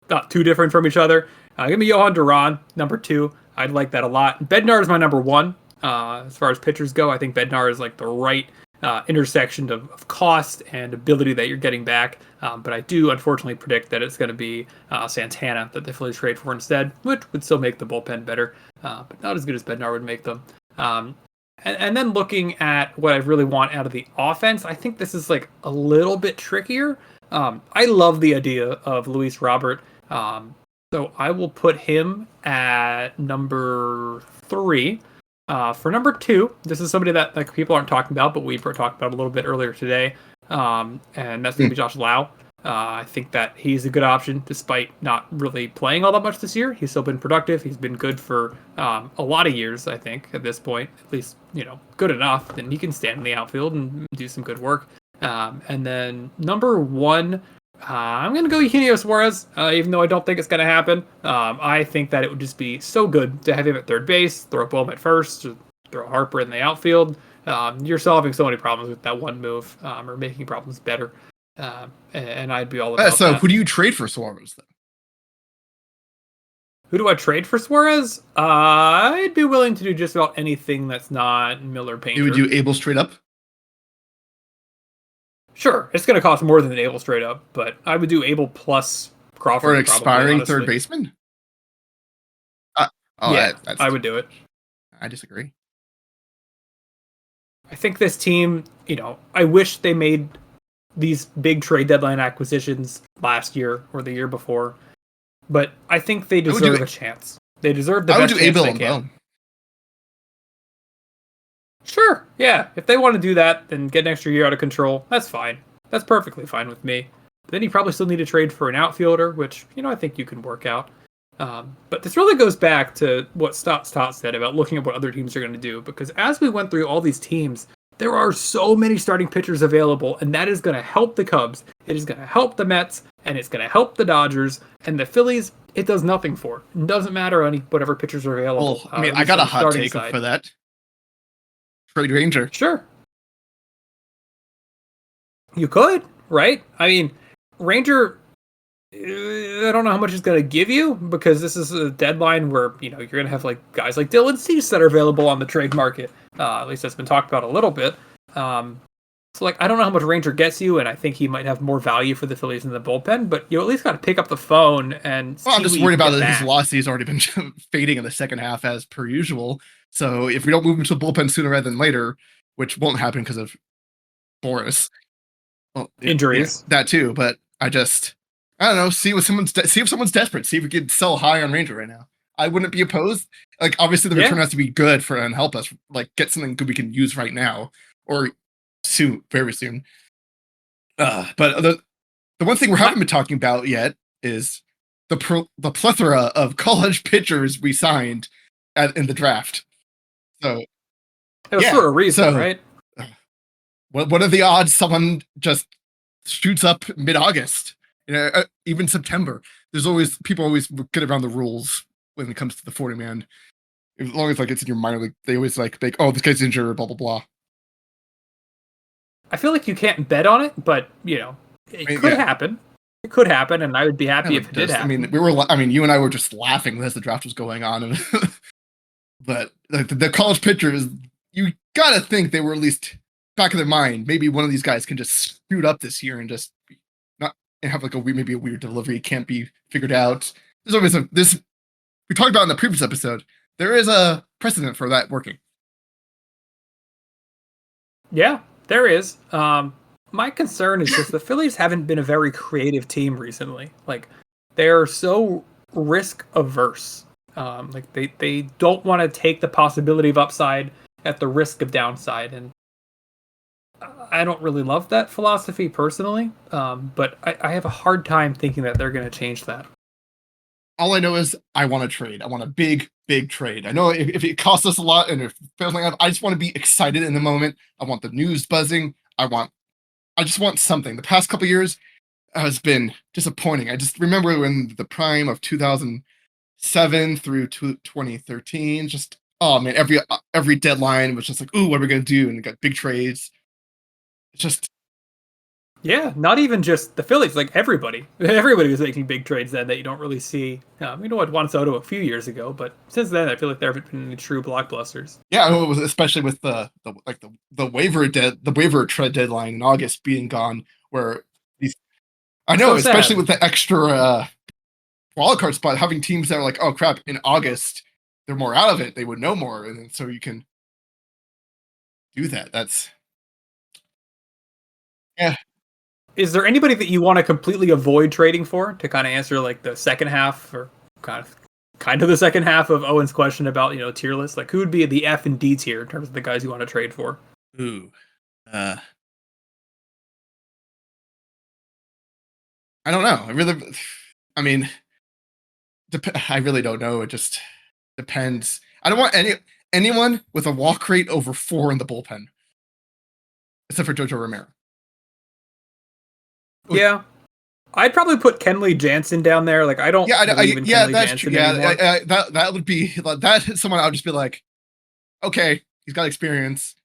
not too different from each other. Give me Johan Duran, number 2. I'd like that a lot. Bednar is my number 1. As far as pitchers go, I think Bednar is like the right intersection of cost and ability that you're getting back. But I do unfortunately predict that it's going to be Santana that the Phillies trade for instead, which would still make the bullpen better, but not as good as Bednar would make them. And then looking at what I really want out of the offense, I think this is like a little bit trickier. I love the idea of Luis Robert. So I will put him at number 3. For number 2, this is somebody that like people aren't talking about, but we talked about a little bit earlier today. And that's going to be Josh Lau. I think that he's a good option despite not really playing all that much this year. He's still been productive. He's been good for a lot of years, I think, at this point. At least, good enough. And he can stand in the outfield and do some good work. And then number 1, I'm going to go Eugenio Suarez, even though I don't think it's going to happen. I think that it would just be so good to have him at third base, throw Bohm at first, throw Harper in the outfield. You're solving so many problems with that one move, or making problems better. And I'd be all about
so
that.
Who do you trade for Suarez then?
Who do I trade for Suarez? I'd be willing to do just about anything that's not Miller Painter.
You would do Abel straight up?
Sure, it's going to cost more than Abel straight up, but I would do Abel plus Crawford.
Or an expiring third baseman? Oh,
Yeah,
that's
I would do it.
I disagree.
I think this team, I wish they made these big trade deadline acquisitions last year or the year before, but I think they
I would do
deserve a chance. They deserve the
I would
best
do
chance
Abel
they
and
can.
Bone.
Sure, yeah. If they want to do that and get an extra year out of control, that's fine. That's perfectly fine with me. But then you probably still need to trade for an outfielder, which I think you can work out. But this really goes back to what Stott said about looking at what other teams are going to do. Because as we went through all these teams, there are so many starting pitchers available, and that is going to help the Cubs. It is going to help the Mets, and it's going to help the Dodgers, and the Phillies. It does nothing for. It doesn't matter any whatever pitchers are available.
Well, I mean,
At
I
least
got
on
a
the
hot
starting
take
side.
for that. Trade Ranger.
Sure. You could, right? I mean, Ranger, I don't know how much it's going to give you because this is a deadline where, you're going to have like guys like Dylan Cease that are available on the trade market. At least that's been talked about a little bit. So, like, I don't know how much Ranger gets you, and I think he might have more value for the Phillies in the bullpen, but you at least got to pick up the phone and see
Well, I'm just
what you
worried
can
about
get
his
back.
velocity has already been fading in the second half as per usual. So if we don't move him to the bullpen sooner rather than later, which won't happen because of Boris, well, yeah,
Injuries.
that too. But I don't know. See if someone's desperate. See if we could sell high on Ranger right now. I wouldn't be opposed. Like obviously the return
Yeah.
has to be good for and help us like get something good we can use right now or soon, very soon. But the one thing we haven't been talking about yet is the plethora of college pitchers we signed in the draft. So
It was
yeah,
for a reason,
so
right?
what are the odds someone just shoots up mid-August? Even September. There's always people always get around the rules when it comes to the 40-man. As long as like it's in your minor league, they always like oh, this guy's injured, blah blah blah.
I feel like you can't bet on it, but it could
Yeah.
happen. It could happen, and I would be happy if it did happen.
I mean, you and I were just laughing as the draft was going on, and but like the college pitchers, you gotta think they were at least back of their mind. Maybe one of these guys can just shoot up this year and just not and have like maybe a weird delivery can't be figured out. There's always this we talked about in the previous episode. There is a precedent for that working.
Yeah, there is. My concern is just the Phillies haven't been a very creative team recently. Like, they're so risk averse. Like they don't want to take the possibility of upside at the risk of downside, and I don't really love that philosophy personally. But I have a hard time thinking that they're going to change that.
All I know is I want to trade. I want a big trade. I know if it costs us a lot and if failing out, I just want to be excited in the moment. I want the news buzzing. I just want something. The past couple years has been disappointing. I just remember when the prime of 2007 through 2013, just oh man, every deadline was just like, ooh, what are we gonna do? And we got big trades. It's just
Yeah, not even just the Phillies, like everybody. Everybody was making big trades then that you don't really see. Juan Soto a few years ago, but since then I feel like there haven't been any true blockbusters.
yeah, it was especially with the waiver trade deadline in August being gone, where these I know,
So
especially
sad.
with the extra wildcard spot, having teams that are like, oh crap, in August they're more out of it, they would know more, and then, so you can do that. That's yeah.
Is there anybody that you want to completely avoid trading for to kind of answer like the second half or kind of the second half of Owen's question about tier list? Like who would be the F and D tier in terms of the guys you want to trade for?
Ooh. I don't know. I mean, I really don't know. It just depends. I don't want anyone with a walk rate over 4 in the bullpen, except for Jojo Romero.
Yeah, I'd probably put Kenley Jansen down there. Like I don't believe in Kenley
that's
Jansen
true.
anymore.
That would be that someone I would just be like, okay, he's got experience.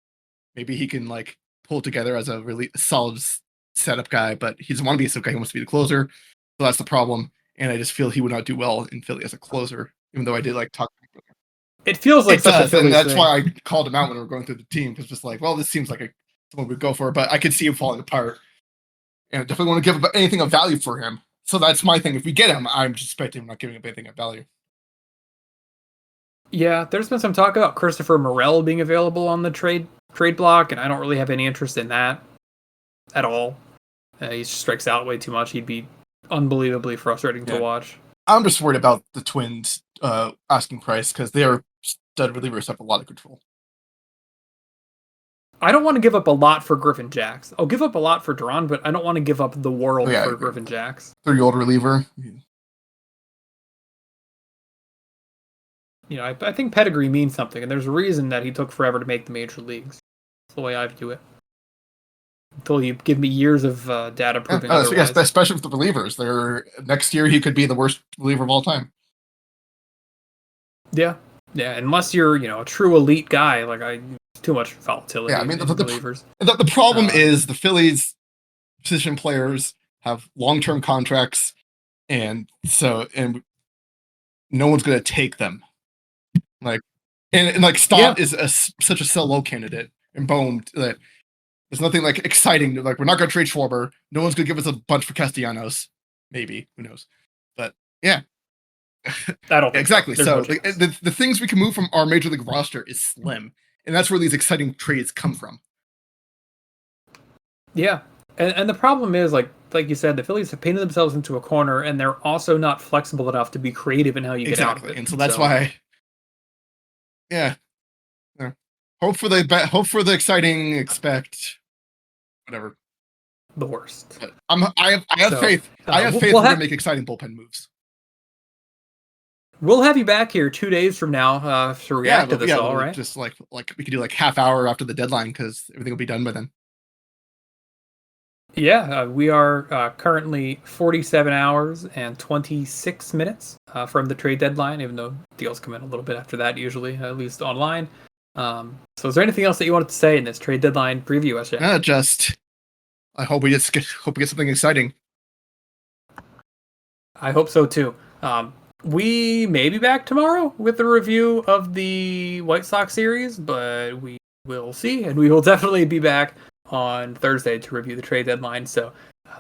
Maybe he can like pull it together as a really solid setup guy, but he doesn't want to be a setup guy. He wants to be the closer. So that's the problem. And I just feel he would not do well in Philly as a closer, even though I did like talk.
It feels like
It
such a
does, and
Phillies
that's
thing.
why I called him out when we were going through the team because just like, well, this seems like someone would go for, but I could see him falling apart, and I definitely want to give anything of value for him. So that's my thing. If we get him, I'm just expecting him not giving up anything of value.
Yeah, there's been some talk about Christopher Morel being available on the trade block, and I don't really have any interest in that at all. He strikes out way too much. He'd be unbelievably frustrating to watch.
I'm just worried about the Twins asking price because they are stud relievers have a lot of control.
I don't want to give up a lot for Griffin Jacks. I'll give up a lot for Duran, but I don't want to give up the world for Griffin Jacks.
30-year-old reliever.
You know, I think pedigree means something, and there's a reason that he took forever to make the major leagues. That's the way I view it. Until you give me years of data proving otherwise.
Yes, especially with the relievers. Next year, he could be the worst reliever of all time.
Yeah, unless you're a true elite guy, too much volatility.
Yeah, I mean
in relievers.
The problem is the Phillies position players have long-term contracts, and no one's going to take them. Stott is such a sell low candidate, and Bohm that there's nothing exciting. We're not going to trade Schwarber. No one's going to give us a bunch for Castellanos. Maybe, who knows? But yeah.
I don't think
exactly.
So
the things we can move from our major league roster is slim, and that's where these exciting trades come from.
Yeah, and the problem is like you said, the Phillies have painted themselves into a corner, and they're also not flexible enough to be creative in how you get out of it.
And so that's why. Yeah. Hope for the exciting. Expect whatever.
The worst.
I have faith. I have faith we're gonna make exciting bullpen moves.
We'll have you back here 2 days from now to react to this. All right.
Just like we could do half hour after the deadline because everything will be done by then.
Yeah, we are currently 47 hours and 26 minutes from the trade deadline, even though deals come in a little bit after that, usually, at least online. So is there anything else that you wanted to say in this trade deadline preview, SJ?
I hope we get something exciting.
I hope so, too. We may be back tomorrow with a review of the White Sox series, but we will see, and we will definitely be back on Thursday to review the trade deadline. So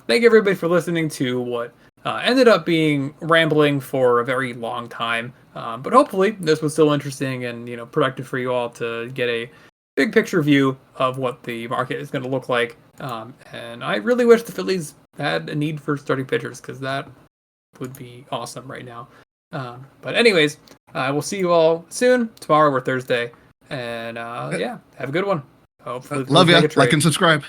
thank everybody for listening to what ended up being rambling for a very long time. But hopefully this was still interesting and productive for you all to get a big picture view of what the market is going to look like. And I really wish the Phillies had a need for starting pitchers because that would be awesome right now. But anyways, we'll see you all soon, tomorrow or Thursday. And have a good one. Hopefully
love you. Like and subscribe.